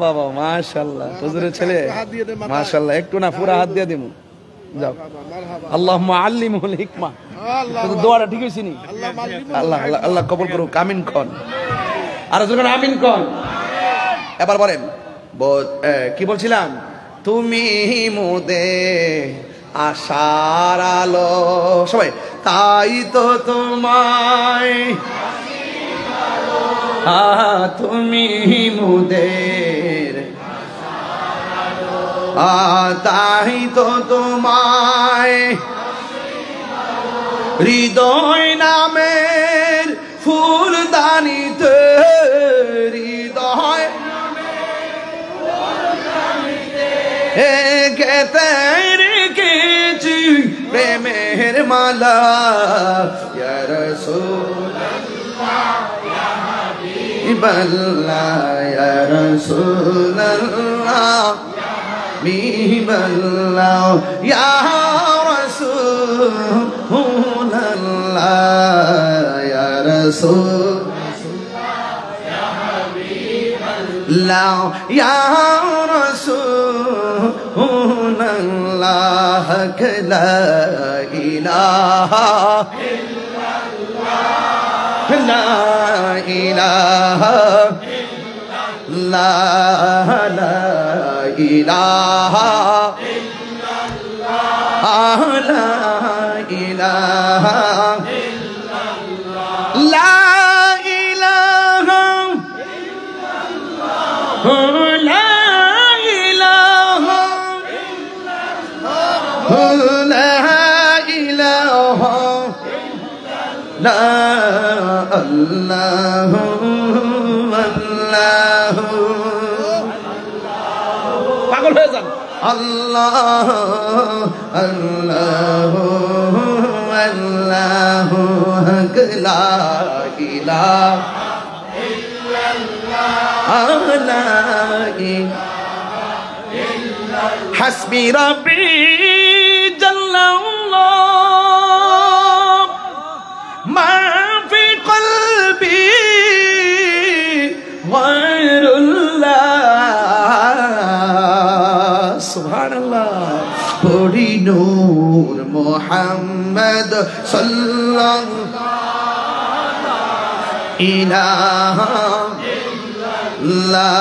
বাবা মাশাআল্লাহ, হুজুরের ছেলে মাশাআল্লাহ, একটু না পুরা হাত দিয়ে দিমু। যাও, আল্লাহুম্মা আল্লিমহুল হিকমা। দোয়াটা ঠিক হইছে নি? আল্লাহ আল্লাহ আল্লাহ কবুল করুক, আমিন কোন। আর যখন আমিন কোন, এবার বলেন কি বলছিলাম? তুমি মোদের আশার আলো, সবাই তাই তো তোমায়, তুমি মোদের তাই তো তোমায়, হৃদয় নামের ফুলদানিতে, হৃদয় গেতে রেখেছি প্রেমের মালা, ইয়া রাসূলুল্লাহ, ইয়া হাবিবাল্লাহ, ইয়া রাসূলুল্লাহ, হাবিবাল্লাহ, ইয়া রাসূলুল্লাহ, ইয়া রাসূলুল্লাহ, ইয়া হাবিবাল্লাহ, ইয়া রাসূলুল্লাহ, লা ইলাহা ইল্লাল্লাহ, লা ইলাহা ইল্লাল্লাহ, লা ইলাহা ইল্লাল্লাহ, লা ইলাহা ইল্লাল্লাহ, লা ইলাহা ইল্লাল্লাহ। লা আল্লাহু আল্লাহু পাগল হয়ে যান। আল্লাহ আল্লাহ আল্লাহ লা ইলাহা ইল্লাল্লাহ হাসবি রাব্বি জাল্লাল্লাহ মা ফি কলবি গায়রুল্লাহ সুবহানাল্লাহ পড়ি নূর মুহাম্মদ সাল্লাল্লাহু ইলাহা ইল্লাল্লাহ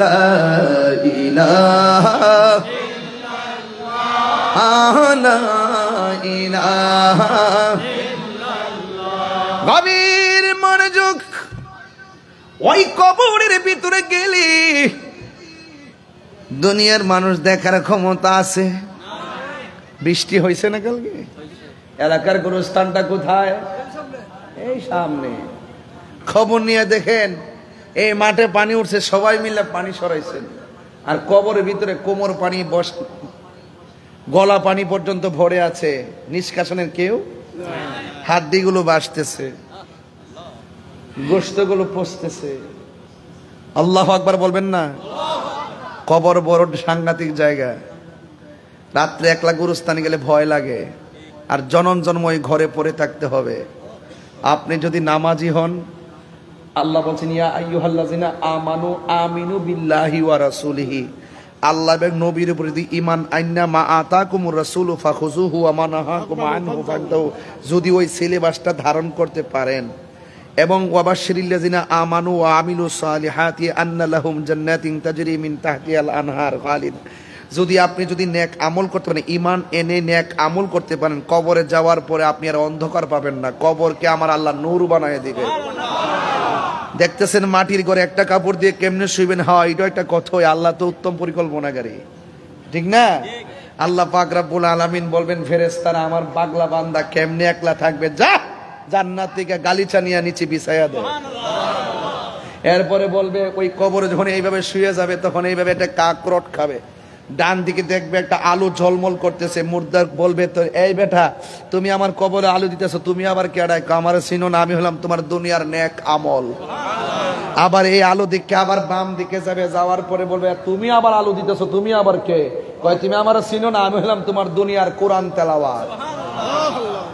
লা ইলাহা লা ইলাহা ইল্লাল্লাহ। গভীর মনোযোগ। ওই কবরের ভিতরে গেলি দুনিয়ার মানুষ দেখার ক্ষমতা আছে? বৃষ্টি হয়েছে না কালকে? এলাকার গোরস্থানটা কোথায়? এই সামনে। খবর নিয়ে দেখেন এই মাঠে পানি উঠছে, সবাই মিলে পানি সরাইছেন, আর কবরের ভিতরে কোমর পানি গলা পানি পর্যন্ত ভরে আছে, নিষ্কাশনের কেউ, হাড্ডিগুলো বাসতেছে, গোশতগুলো পচতেছে। আল্লাহু আকবার বলবেন না? কবর বড় সাংঘাতিক জায়গা। রাত্রে একলা গুরুস্থানে গেলে ভয় লাগে, আর জনম জন্ম ওই ঘরে পড়ে থাকতে হবে। আপনি যদি নামাজি হন, আল্লাহ বলছেন ইয়া আইয়ুহাল্লাযিনা আমানু আমিনু বিল্লাহি ওয়া রাসূলিহি, আল্লাহ এবং নবীর উপর যদি ঈমান আইনা মা আতাকুমুর রাসূলু ফাখুযুহু ওয়া মা নাহাকুম আনহু ফান্তাহু, যদি ওই সিলেবাসটা ধারণ করতে পারেন, এবং ওয়াবাশশিরিল্লাযিনা আমানু ওয়া আমিলুস সালিহাতি আন্না লাহুম জান্নাতিন তাজরি মিন তাহতিহাল আনহার খালিদ, যদি আপনি যদি নেক আমল করতে পারেন, ঈমান এনে নেক আমল করতে পারেন, কবরে যাওয়ার পরে আপনি আর অন্ধকার পাবেন না, কবরকে আমার আল্লাহ নূর বানায় দিবে। দেখতেছেন মাটির ঘরে একটা কাপড় দিয়ে কেমনে শুইবেন, হয় এটা একটা কথা। আল্লাহ তো উত্তম পরিকল্পনাকারী, ঠিক না? আল্লাহ পাক রব্বুল আলামিন বলবেন ফেরেশতারা আমার পাগলা বান্দা কেমনে একলা থাকবে, যা জান্নাত থেকে গালিচা নিয়ে নিচে বিছায়া দে। এরপরে বলবে ওই কবরে যখন এইভাবে শুয়ে যাবে, তখন এইভাবে একটা কাকরট খাবে, ডান দিকে দেখবে একটা আলু ঝলমল করতেছে, মুর্দার বলবে তো এই বেটা তুমি আমার কবরে আলু দিতেছো, তুমি আবার কেডায়? আমার চিনো না, আমি হলাম তোমার দুনিয়ার নেক আমল। আবার এই আলু দিকে আবার বাম দিকে যাবে, যাওয়ার পরে বলবে তুমি আবার আলু দিতেছো, তুমি আবার কে? কয় তুমি আমার চিনো না, আমি হলাম তোমার দুনিয়ার কোরআন তেলাওয়াত।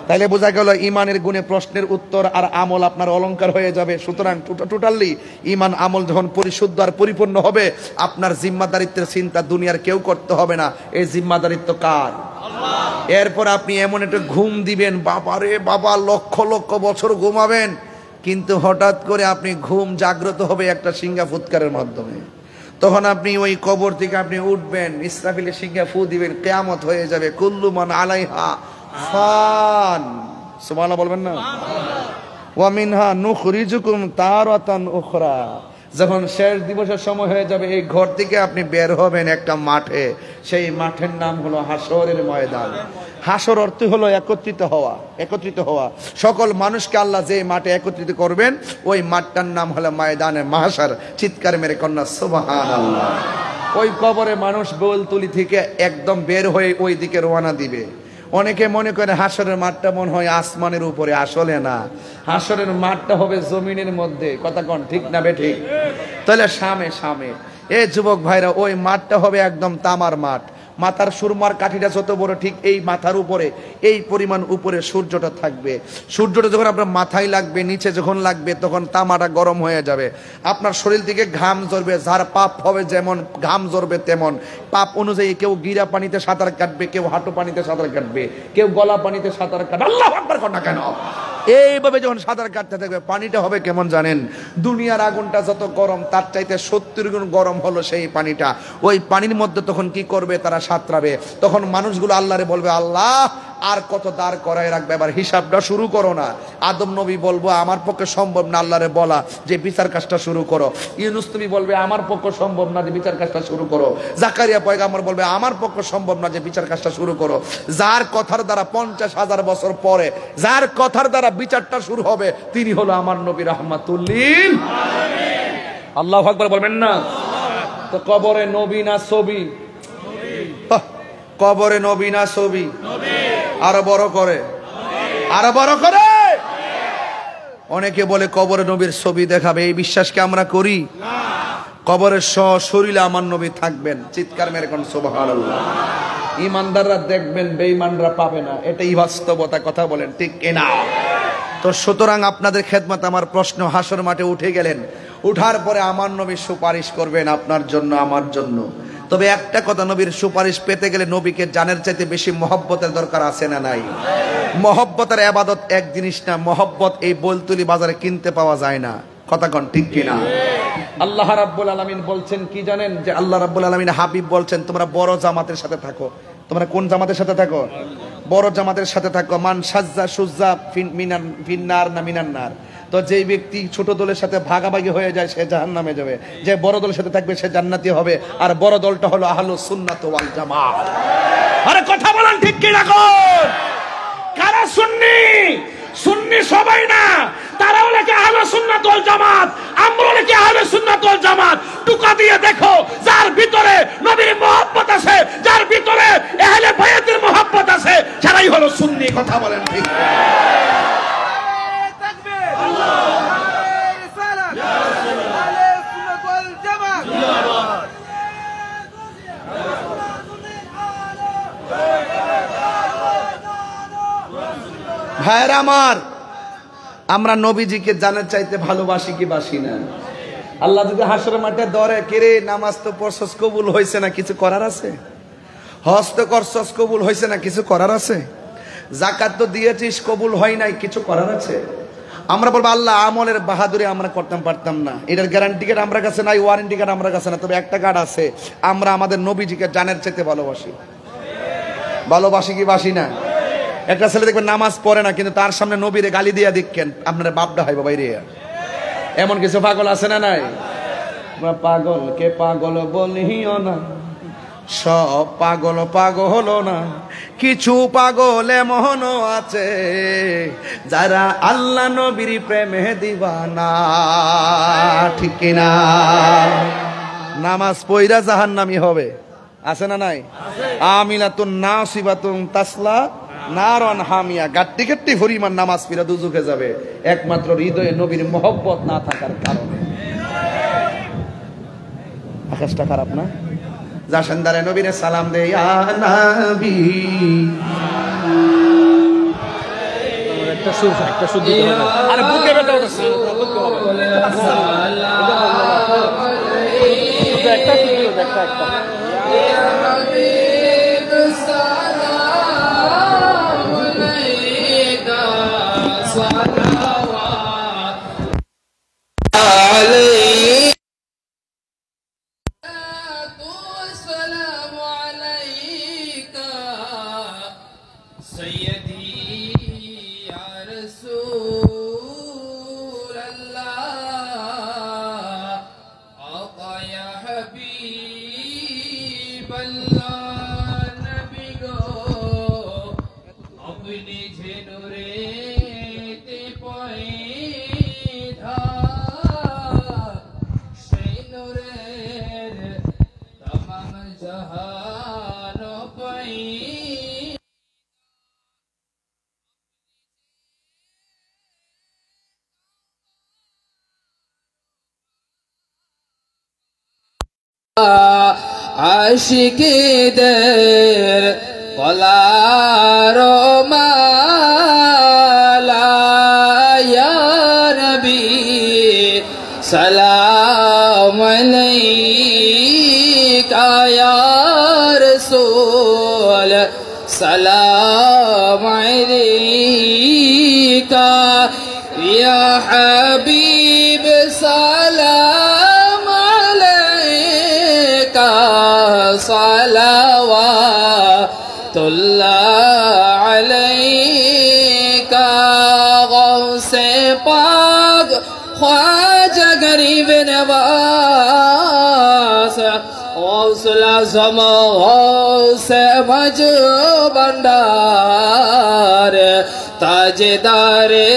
তাইলে বোঝা গেল ইমানের গুণে প্রশ্নের উত্তর আর আমল আপনার অলংকার হয়ে যাবে। সুতরাং টোটালি ইমান আমল যখন পরিশুদ্ধ আর পরিপূর্ণ হবে, আপনার জিম্মাদারিত্বের চিন্তা দুনিয়ার কেউ করতে হবে না। এই জিম্মাদারিত্ব কার? এরপর আপনি এমন একটা ঘুম দিবেন, বাবারে বাবা, লক্ষ লক্ষ বছর ঘুমাবেন, কিন্তু হঠাৎ করে আপনি ঘুম জাগ্রত হবে একটা সিংহা ফুৎকারের মাধ্যমে। তখন আপনি ওই কবর থেকে আপনি উঠবেন, ইসরাফিলের সিংহা ফু দিবেন, কিয়ামত হয়ে যাবে। কুল্লু মান আলাইহা ফান, সুবহানাল্লাহ বলবেন না? ওয়া মিনহা নুখরিজুকুম তারাতান উখরা, যখন শেষ দিবসের সময় হয়ে যাবে, এই ঘর থেকে আপনি বের হবেন একটা মাঠে, সেই মাঠের নাম হলো হাসরের ময়দান। হাসর অর্থ হলো একত্রিত হওয়া, একত্রিত হওয়া। সকল মানুষকে আল্লাহ যে মাঠে একত্রিত করবেন, ওই মাঠটার নাম হলো ময়দানে মাহশর। চিৎকার মেরে কন্যা সুবহানাল্লাহ। ওই কবরে মানুষ বেলতুলি থেকে একদম বের হয়ে ওই দিকে রওনা দিবে। অনেকে মনে করে হাসরের মাঠটা মনে হয় আসমানের উপরে, আসলে না, হাসরের মাঠটা হবে জমিনের মধ্যে। কথা কোন ঠিক না বে ঠিক? তাহলে সামনে এই যুবক ভাইরা, ওই মাঠটা হবে একদম তামার মাঠ। মাথার সুরমার কাঠিটা যত বড়, ঠিক এই মাথার উপরে এই পরিমাণ উপরে সূর্যটা থাকবে। সূর্যটা যখন আপনার মাথায় লাগবে, নিচে যখন লাগবে, তখন তামাটা গরম হয়ে যাবে। আপনার শরীর থেকে ঘাম ঝরবে, যার পাপ হবে যেমন ঘাম ঝরবে তেমন। পাপ অনুযায়ী কেউ গিরা পানিতে সাঁতার কাটবে, কেউ হাঁটু পানিতে সাঁতার কাটবে, কেউ গলা পানিতে সাঁতার কাটবে। আল্লাহু আকবার কর না কেন? এইভাবে যখন সাঁতার কাটতে থাকবে, পানিটা হবে কেমন জানেন? দুনিয়ার আগুনটা যত গরম, তার চাইতে 70 গুণ গরম হলো সেই পানিটা। ওই পানির মধ্যে তখন কি করবে? তারা সাঁতরাবে। তখন মানুষগুলো আল্লাহরে বলবে, আল্লাহ আর কত দাঁড় করায় রাখবে, এবার হিসাবটা শুরু করো না। আদম নবী বলবো আমার পক্ষে সম্ভব না আল্লাহরে বলা যে বিচার কাজটা শুরু করো। ইউনূস নবী বলবে আমার পক্ষে সম্ভব না যে বিচার কাজটা শুরু করো। জাকারিয়া পয়গম্বর বলবে আমার পক্ষে সম্ভব না যে বিচার কাজটা শুরু করো। যার কথার দ্বারা 50,000 বছর পরে যার কথার দ্বারা বিচারটা শুরু হবে তিনি হলো আমার নবী রাহমাতুল লিল আলামিন। আল্লাহু আকবার বলবেন না? তো কবরে নবী না ছবি? কবরে নবী না ছবি? আরো বড় করে, আরো বড় করে। অনেকে বলে কবরে নবীর ছবি দেখাবে, এই বিশ্বাসকে আমরা করি? কবরের শরীরে আমার নবী থাকবেন। চিৎকার মেরে কোন সুবহানাল্লাহ। ইমানদাররা দেখবেন, বেঈমানরা পাবে না, এটাই বাস্তবতা। কথা বলেন ঠিক কিনা? তো সুতরাং আপনাদের খেদমত আমার প্রশ্ন, হাসর মাঠে উঠে গেলেন, উঠার পরে আমার নবী সুপারিশ করবেন আপনার জন্য আমার জন্য। তবে একটা কথা, নবীর সুপারিশ পেতে গেলে নবীকে জানের চাইতে বেশি মহব্বতের দরকার আছে না নাই? মহব্বতের ইবাদত এক জিনিস না, মহব্বত এই বলতুলি বাজারে কিনতে পাওয়া যায় না। কথা কোন ঠিক কিনা? আল্লাহ রাব্বুল আলামিন বলছেন কি জানেন? যে আল্লাহ রাব্বুল আলামিন হাবিব বলছেন তোমরা বড় জামাতের সাথে থাকো। তোমরা কোন জামাতের সাথে থাকো? বড় জামাতের সাথে থাকো। মান সাজ্জা সুজ্জা ফিন্নার না মিনান্নার। তো যেই ব্যক্তি ছোট দলের সাথে ভাগাভাগি হয়ে যায় সে জাহান্নামে যাবে, যে বড় দলের সাথে থাকবে সে জান্নাতি হবে। আর বড় দলটা হলো আহলুস সুন্নাত ওয়াল জামাত। আরে কথা বলেন ঠিক কি না? কোন কারা সুন্নি? সুন্নি সবাই না, তারাও লেখে আহলুস সুন্নাত ওয়াল জামাত, আমরাও লেখে আহলুস সুন্নাত ওয়াল জামাত। টুকা দিয়ে দেখো, যার ভিতরে নবীর মহব্বত আছে, যার ভিতরে আহলে বায়াতের মহব্বত আছে, সেটাই হলো সুন্নি। কথা বলেন ঠিক? ভাইরা আমার, আমরা নবীজিকে জানার চাইতে ভালোবাসি কি বাসি না? আল্লাহ যদি হাসর মাঠে ধরে, কেরে নামাজ তো পড়ছস কবুল হয়েছে না, কিছু করার আছে? হজ তো করছস কবুল হয়েছে না, কিছু করার আছে? যাকাত তো দিয়েছিস কবুল হয় নাই, কিছু করার আছে? আমরা বলবো আল্লাহ আমলের বাহাদুরি আমরা করতাম পারতাম না, এটার গ্যারান্টি কার্ড আমার কাছে নাই, ওয়ারেন্টি কার্ড আমার কাছে না, তবে একটা কার্ড আছে, আমরা আমাদের নবীজিকে জানের চাইতে ভালোবাসি। ভালোবাসি কি বাসি না? একটা ছেলে দেখবেন নামাজ পড়ে না, কিন্তু তার সামনে নবীরে গালি দিয়ে দেখেন আপনারা বাপডা হয় বাবাই রে। এমন কিছু পাগল আছে না নাই? পাগলকে পাগল বলিও না, সব পাগল পাগল না, কিছু পাগল এমন আছে যারা আল্লাহ নবীর প্রেমে দিবানা। ঠিক কিনা? নামাজ পয়রা জাহান্নামী হবে, আছে না নাই? আমিলাতুন নাসিবাতুন তাসলা নারন হামিয়া। গাট্টি গাট্টি পরিমাণ নামাজ পড়া দুজকে যাবে, একমাত্র হৃদয়ে নবীর মহব্বত না থাকার কারণে। আকাশটা খারাপ না? জাসেন্দারে নবীরে সালাম দে ইয়া নবী। একটা সুর, একটা সুর দিতে হবে। আরে বুকে ব্যথা হচ্ছে, বুকে হবে একটা সুর দিও, একটা একটা। আশিকীদের গলার মালা ইয়া নবী সালাম আলাইকা ইয়া রাসূল সালাম আলাইকা ইয়া হাবিব সালাম صلوات الله عليه से पाक ख्वाजा गरीब नवाज गौसुल आज़म से भज भंडार ताजदारे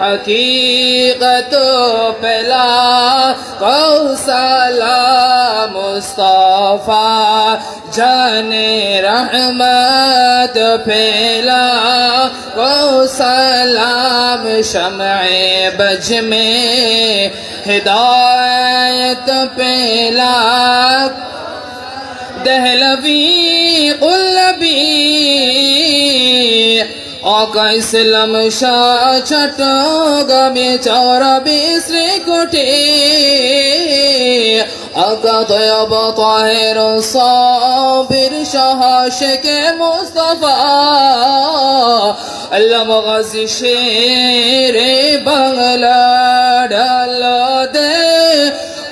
हकीकत पहला कौसला मुस्तफा जाने रहमत फैला कौसलाम शमए बज में हिदायत पहला दहलवी कुलबी आका इस्लाम शाह चट्टोग्रामे 24 कोटी आका तैयब ताहिर साबिर शाह शेख मुस्तफा अल्लामा गाजी शेर बांग्ला डाल दे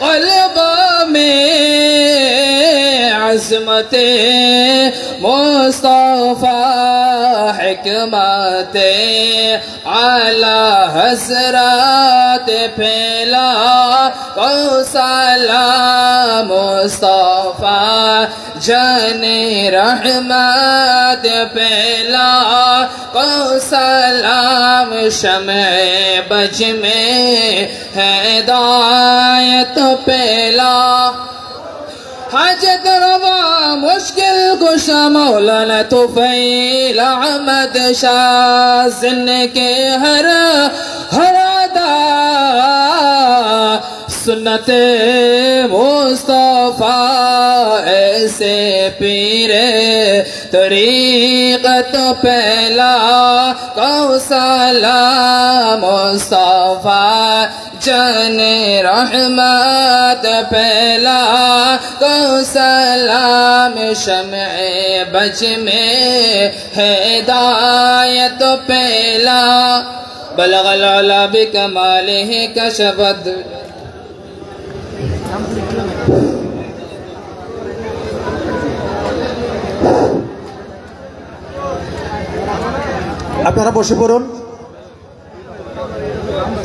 क़ल्ब में अज़मते मुस्तफा हिकमते आला हज़रत फैला कौसला मुस्तफा जाने रहमत फैला कौसलाम शमए बज में हिदायत फैला हाजत रवा मुश्किल कुशा मौलाना तुफैल अहमद शाह जिनके हर अदा सुन्नते मुस्तफा ऐसे पीरे तरीक़त पहला कौसला मुस्तफा जाने रहमत पहला कौसलाम शमए बज में हिदायत पहला बलगल अला बिकमालिहि कशफत আপনারা বসে পড়ুন।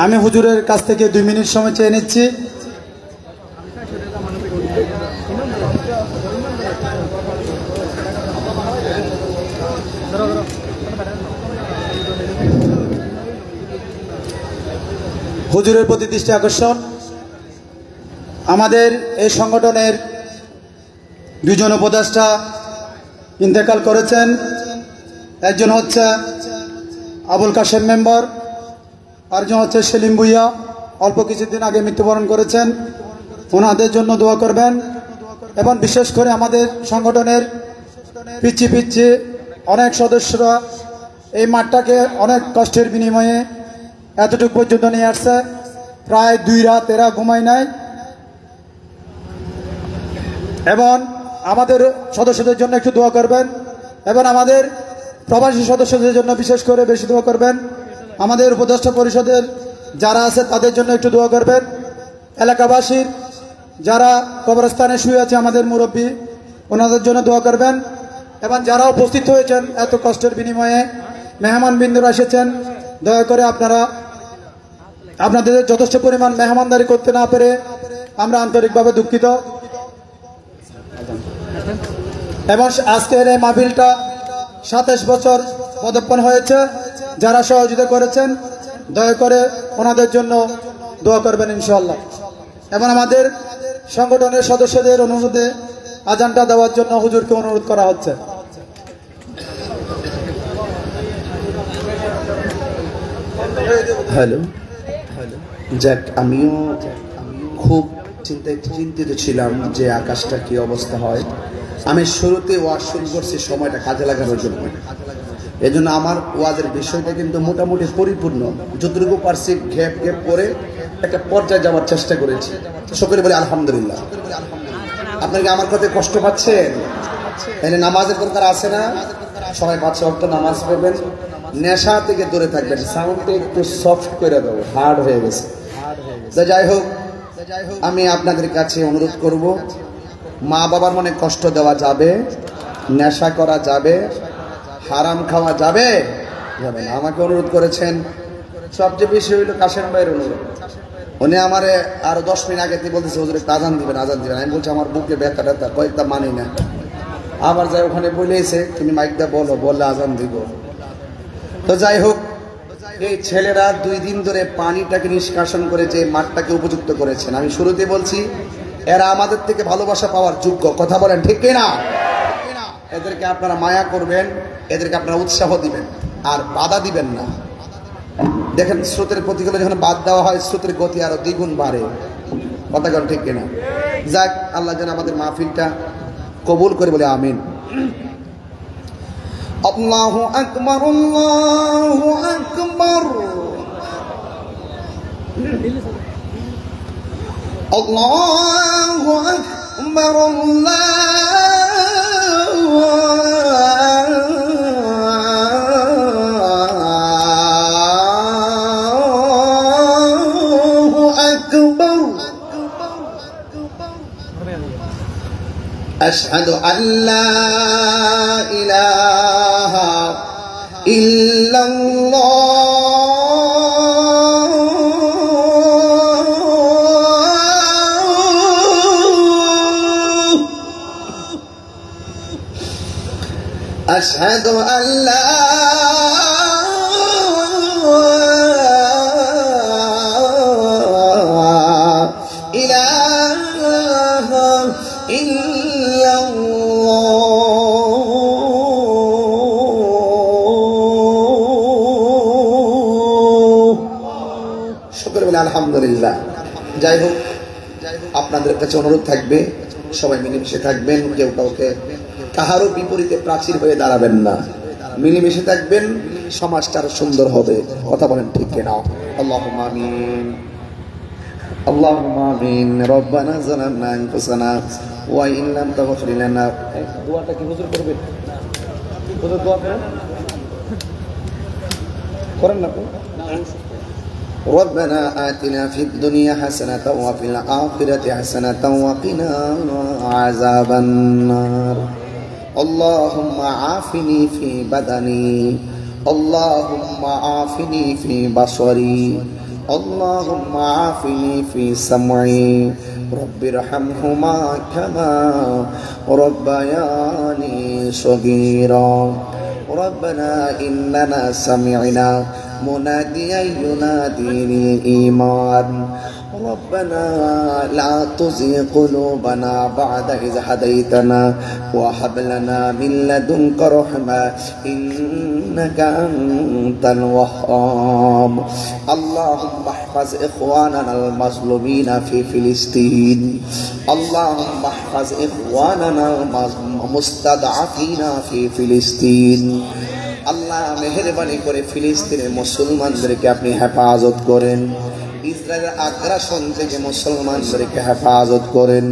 আমি হুজুরের কাছ থেকে 2 মিনিট সময় চেয়ে নিচ্ছি। হুজুরের প্রতি দৃষ্টি আকর্ষণ। আমাদের এই সংগঠনের 2 জন উপদেষ্টা ইন্তেকাল করেছেন। একজন হচ্ছে আবুল কাশেম মেম্বার, আরেকজন হচ্ছে সেলিম ভুইয়া, অল্প কিছুদিন আগে মৃত্যুবরণ করেছেন। ওনাদের জন্য দোয়া করবেন। এবং বিশেষ করে আমাদের সংগঠনের পিচ্ছি পিচ্ছি অনেক সদস্যরা এই মাঠটাকে অনেক কষ্টের বিনিময়ে এতটুকু পর্যন্ত নিয়ে আসছে। প্রায় 2 রাত এরা ঘুমায় নাই। এবং আমাদের সদস্যদের জন্য একটু দোয়া করবেন এবং আমাদের প্রবাসী সদস্যদের জন্য বিশেষ করে বেশি দোয়া করবেন। আমাদের উপদেষ্টা পরিষদের যারা আছে তাদের জন্য একটু দোয়া করবেন। এলাকাবাসীর যারা কবরস্থানে শুয়ে আছে আমাদের মুরব্বী, ওনাদের জন্য দোয়া করবেন। এবং যারা উপস্থিত হয়েছেন এত কষ্টের বিনিময়ে মেহমান বিন্দুরা এসেছেন, দয়া করে আপনারা আপনাদের যথেষ্ট পরিমাণ মেহমানদারি করতে না পেরে আমরা আন্তরিকভাবে দুঃখিত। এবং আজকের এই মাহফিলটা 27 বছর পদার্পণ হয়েছে। যারা সহযোগিতা করেছেন দয়া করে ওনাদের জন্য দোয়া করবেন ইনশাআল্লাহ। এবং আমাদের সংগঠনের সদস্যদের অনুরোধে আজানটা দেওয়ার জন্য হুজুরকে অনুরোধ করা হচ্ছে। হ্যালো, যাক, আমিও খুব চিন্তিত ছিলাম যে আকাশটা কি অবস্থা হয়। আমি শুরুতে ওয়াজ শুরু করছি সময়টা কাজে লাগানোর জন্য। এজন্য আমার ওয়াজের বিষয়টা কিন্তু মোটামুটি পরিপূর্ণ, যতটুকু পারছি ঘ্যাপ ঘ্যাপ করে একটা পর্যায়ে যাওয়ার চেষ্টা করেছি। সকলে বলে আলহামদুলিল্লাহ। আপনাকে আমার কথায় কষ্ট পাচ্ছেন? তাহলে নামাজের দরকার আছে না? সবাই 5 ওয়াক্ত নামাজ পড়বেন, নেশা থেকে দূরে থাকবেন, সাউন্ডটা একটু সফট করে দেবো, হার্ড হয়ে গেছে। যাই হোক, আমি আপনাদের কাছে অনুরোধ করব, মা বাবার মনে কষ্ট দেওয়া যাবে, নেশা করা যাবে, হারাম খাওয়া যাবে যাবে না। আমাকে অনুরোধ করেছেন সবচেয়ে বেশি হইল কাশেম ভাইয়ের অনুরোধ। উনি আমারে আরো 10 মিনিট আগে থেকে বলতেছে হুজুর একটা আজান দিবেন। আমি বলছি আমার বুকে ব্যথা ট্যাথা কয়েকটা মানি না। আবার যাই ওখানে বলেছে তুমি মাইকটা বলো, বললে আজান দিব। তো যাই হোক, এই ছেলেরা 2 দিন ধরে পানিটাকে নিষ্কাশন করে যে মাঠটাকে উপযুক্ত করেছেন। আমি শুরুতে বলছি এরা আমাদের থেকে ভালোবাসা পাওয়ার যোগ্য। কথা বলেন ঠিক কিনা? এদেরকে আপনারা মায়া করবেন, এদেরকে আপনারা উৎসাহ দিবেন আর বাধা দিবেন না। দেখেন স্রোতের প্রতিকূলে যখন বাদ দেওয়া হয় স্রোতের গতি আরো দ্বিগুণ বাড়ে। কথা বলেন ঠিক কিনা? যাক, আল্লাহ যেন আমাদের মাহফিলটা কবুল করে বলে আমিন। আল্লাহু আকবার, আল্লাহু আকবার, আল্লাহু আকবার, আল্লাহু আকবার। أشهد أن لا إله إلا الله أشهد أن لا إله إلا শুকর বলে আলহামদুলিল্লাহ। যাই হোক, আপনাদের কাছে অনুরোধ থাকবে সবাই মিলেমিশে থাকবেন, কেউ কাউকে কাহারও বিপরীতে প্রাচীর হয়ে দাঁড়াবেন না, মিলেমিশে থাকবেন, সমাজটা আরো সুন্দর হবে। কথা বলেন ঠিক কিনা? আল্লাহুম্মা আমিন, আল্লাহুম্মা আমিন। রব্বানা যালামনা আনফুসানা ওয়া ইন লাম তাগফির লানা। দোয়াটা কি হুজুর করবেন? হুজুর দোয়া করেন, করেন না? ربنا آتنا في الدنيا حسنة وفي الآخرة حسنة وقنا عذاب النار اللهم عافني في بدني اللهم عافني في بصري اللهم عافني في سمعي رب ارحمهما كما ربياني صغيرا ربنا إننا سمعنا مناديا ينادي للإيمان ربنا لا تزغ قلوبنا بعد إذ هديتنا وهب لنا من لدنك رحمة إنك أنت الوهاب اللهم احفظ إخواننا المظلومين في فلسطين اللهم احفظ إخواننا المستضعفين في فلسطين আল্লাহ মেহেরবানি করে ফিলিস্তিনের মুসলমানদেরকে আপনি হেফাজত করেন, ইসরায়েলের আগ্রাসন থেকে মুসলমানদেরকে হেফাজত করেন।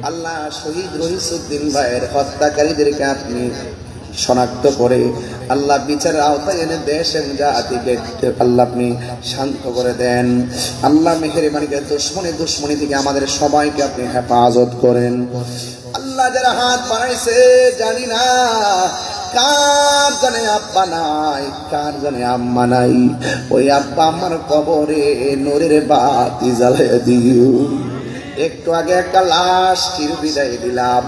আল্লাহ শহীদ রহিসউদ্দিন ভাইয়ের হত্যাকারীদেরকে আপনি শনাক্ত করে আল্লাহ বিচারের আওতায় এনে দেশ এবং জাতিকে আল্লাহ আপনি শান্ত করে দেন। আল্লাহ মেহেরবানি করে দুশ্মনী থেকে আমাদের সবাইকে আপনি হেফাজত করেন। আল্লাহ যারা হাত বাড়াইছে জানি না কার জানে আব্বা নাই, কার জানে আম্মা নাই, ওই আব্বা আমার কবরে নূরের বাতি জ্বালিয়ে দিও। একটু আগে একটা লাশ চির বিদায় দিলাম,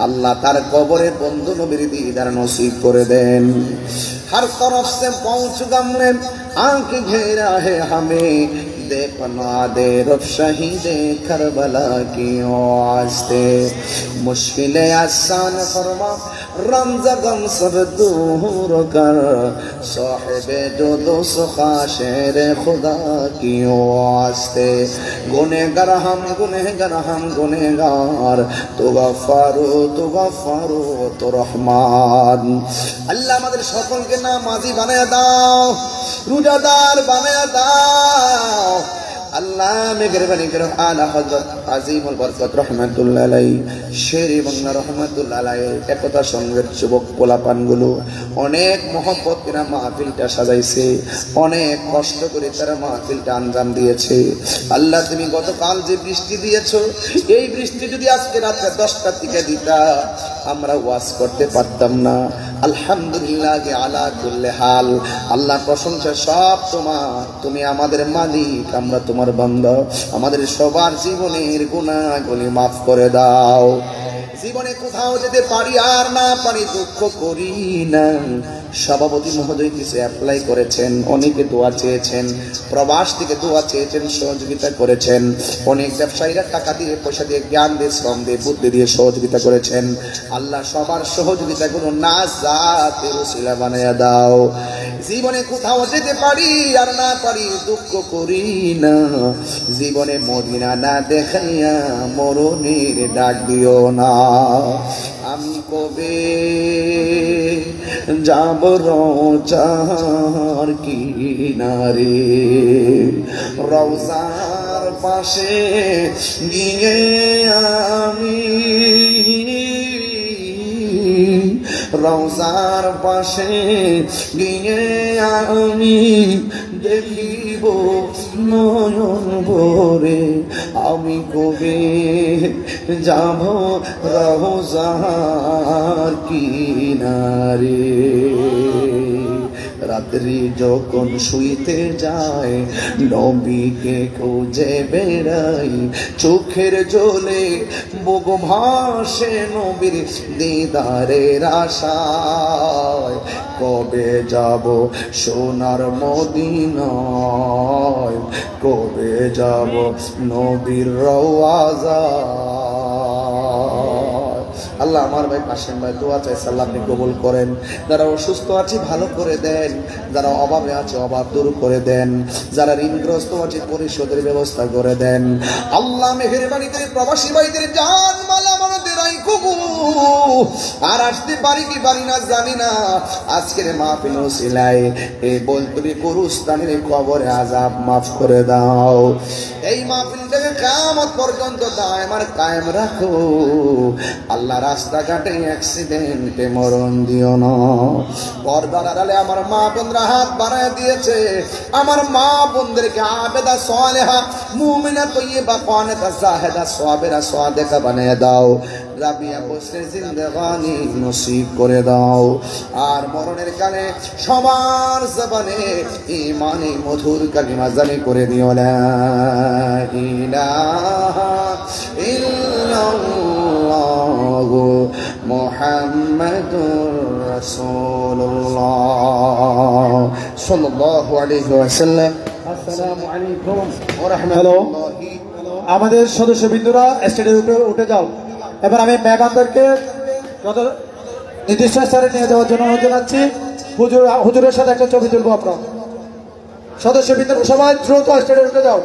আল্লাহ তার কবরে বন্ধু নবীর দিদার নসিব করে দেন। हर तरफ से पहुंच गम ने आंख घेरा है हमें देखना दे रब शहीदे करबला की वास्ते मुश्किलें आसान फरमा रमज़ा गम सब दूर कर साहिबे जो दोस्ता शेर खुदा की वास्ते गुनहगार हम गुनहगार तो गफ्फारो तो रहमान। अल्लाह আমাদের সকলকে নামাজি বানায়া দাও, রোজাদার বানায়া দাও। আল্লাহ মেহেরবানি করে আলা হযরত আজিমুল বরকত রাহমাতুল্লাহ আলাইহি শেরি বাংলা রাহমাতুল্লাহ আলাইহি একতা সংঘের যুবক পোলাপানগুলো অনেক মহব্বত করে মাহফিলটা সাজাইছে, অনেক কষ্ট করে তারা মাহফিলটা আঞ্জাম দিয়েছে। আল্লাহ তুমি গতকাল যে বৃষ্টি দিয়েছো, এই বৃষ্টি যদি আজকে রাতে 10টার দিকে দিতা আমরা ওয়াজ করতে পারতাম না। আলহামদুলিল্লাহ আলা কুল্লি হাল। আল্লাহ প্রশংসা সব তোমার, তুমি আমাদের মালিক, আমরা তোমার বান্দা। আমাদের সবার জীবনের গুনাহগুলি মাফ করে দাও। জীবনে কোথাও যেতে পারি আর না পারি দুঃখ করি না। সভাপতি মহোদয় কিছু অ্যাপ্লাই করেছেন, অনেকে দোয়া চেয়েছেন, প্রবাস থেকে দোয়া চেয়েছেন, সহযোগিতা করেছেন। অনেক ব্যবসায়ীরা টাকা দিয়ে, পয়সা দিয়ে, জ্ঞান দিয়ে, শ্রম দিয়ে, বুদ্ধি দিয়ে সহযোগিতা করেছেন। আল্লাহ সবার সহযোগিতা গুলো নাজাতের উসিলা বানায়া দাও। জীবনে কোথাও যেতে পারি আর না পারি দুঃখ করি না। জীবনে মদিনা না দেখাইয়া মরণের ডাক দিও না। আমি কবে যাব রওজার কিনারে, রওজার পাশে গিয়ে আমি, রওজার পাশে গিয়ে আমি দেখিব নয়ন ভরে। আমি কবে যাব রওজার কিনারে। রাত্রি যখন শুইতে যায় নবীকে খুঁজে বেড়াই, চোখের জলে বুক ভাসে নবীর দিদারের আশায়। কবে যাব সোনার মদিনায়, কবে যাব নবীর রওয়াজায়। আল্লাহ আমার ভাই কাশেম ভাই দোয়া চাইছে, আল্লাহ আপনি কবুল করেন। যারা অসুস্থ আছে ভালো করে দেন, যারা অভাবে আছে অভাব দূর করে দেন, যারা ঋণগ্রস্ত আছে পরিশোধের ব্যবস্থা করে দেন। আল্লাহ মেহেরবানি করে প্রবাসী ভাইদের জান মালা আমাদের আর আসতে পারি কি পারি না জানি না। আজকের মাহফিল ওসিলায় এই বলতুরি গুরুস্থানের কবরে আযাব মাফ করে দাও। এই মাহফিলটাকে কিয়ামত পর্যন্ত দায়েম আর কায়েম রাখো। আল্লাহ রাস্তাঘাটে অ্যাক্সিডেন্টে মরণ দিও না। পর্দার আড়ালে আমার মা বোনরা হাত বাড়ায় দিয়েছে, আমার মা বোনদেরকে আবেদা সালেহা মুমিনা তয়্যিবা কানিতা জাহিদা সাবিরা সাদিকা বানিয়ে দাও। রাবিয়া বসরে জিন্দেগানি নসিব করে দাও। আর মরণের কালে সবার জবানে ঈমানে মধুর কালিমা জারি করে দিও, লা ইলাহা ইল্লাল্লাহু মুহাম্মাদুর রাসূলুল্লাহ সাল্লাল্লাহু আলাইহি ওয়াসাল্লাম। আসসালামু আলাইকুম ওয়া রাহমাতুল্লাহি। আমাদের সদস্যবৃন্দরা স্টেজে উঠে যাও। এবার আমি মেহমানদেরকে যত নির্দিষ্ট স্থানে নিয়ে যাওয়ার জন্য অনুরোধ জানাচ্ছি। হুজুরের সাথে একটা ছবি তুলবো আমরা। সদস্যবৃন্দ সবাই দ্রুত স্টেজে উঠে যাও।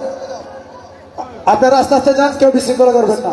আপনারা আস্তে আস্তে যান, কেউ বিশৃঙ্খলা করবেন না।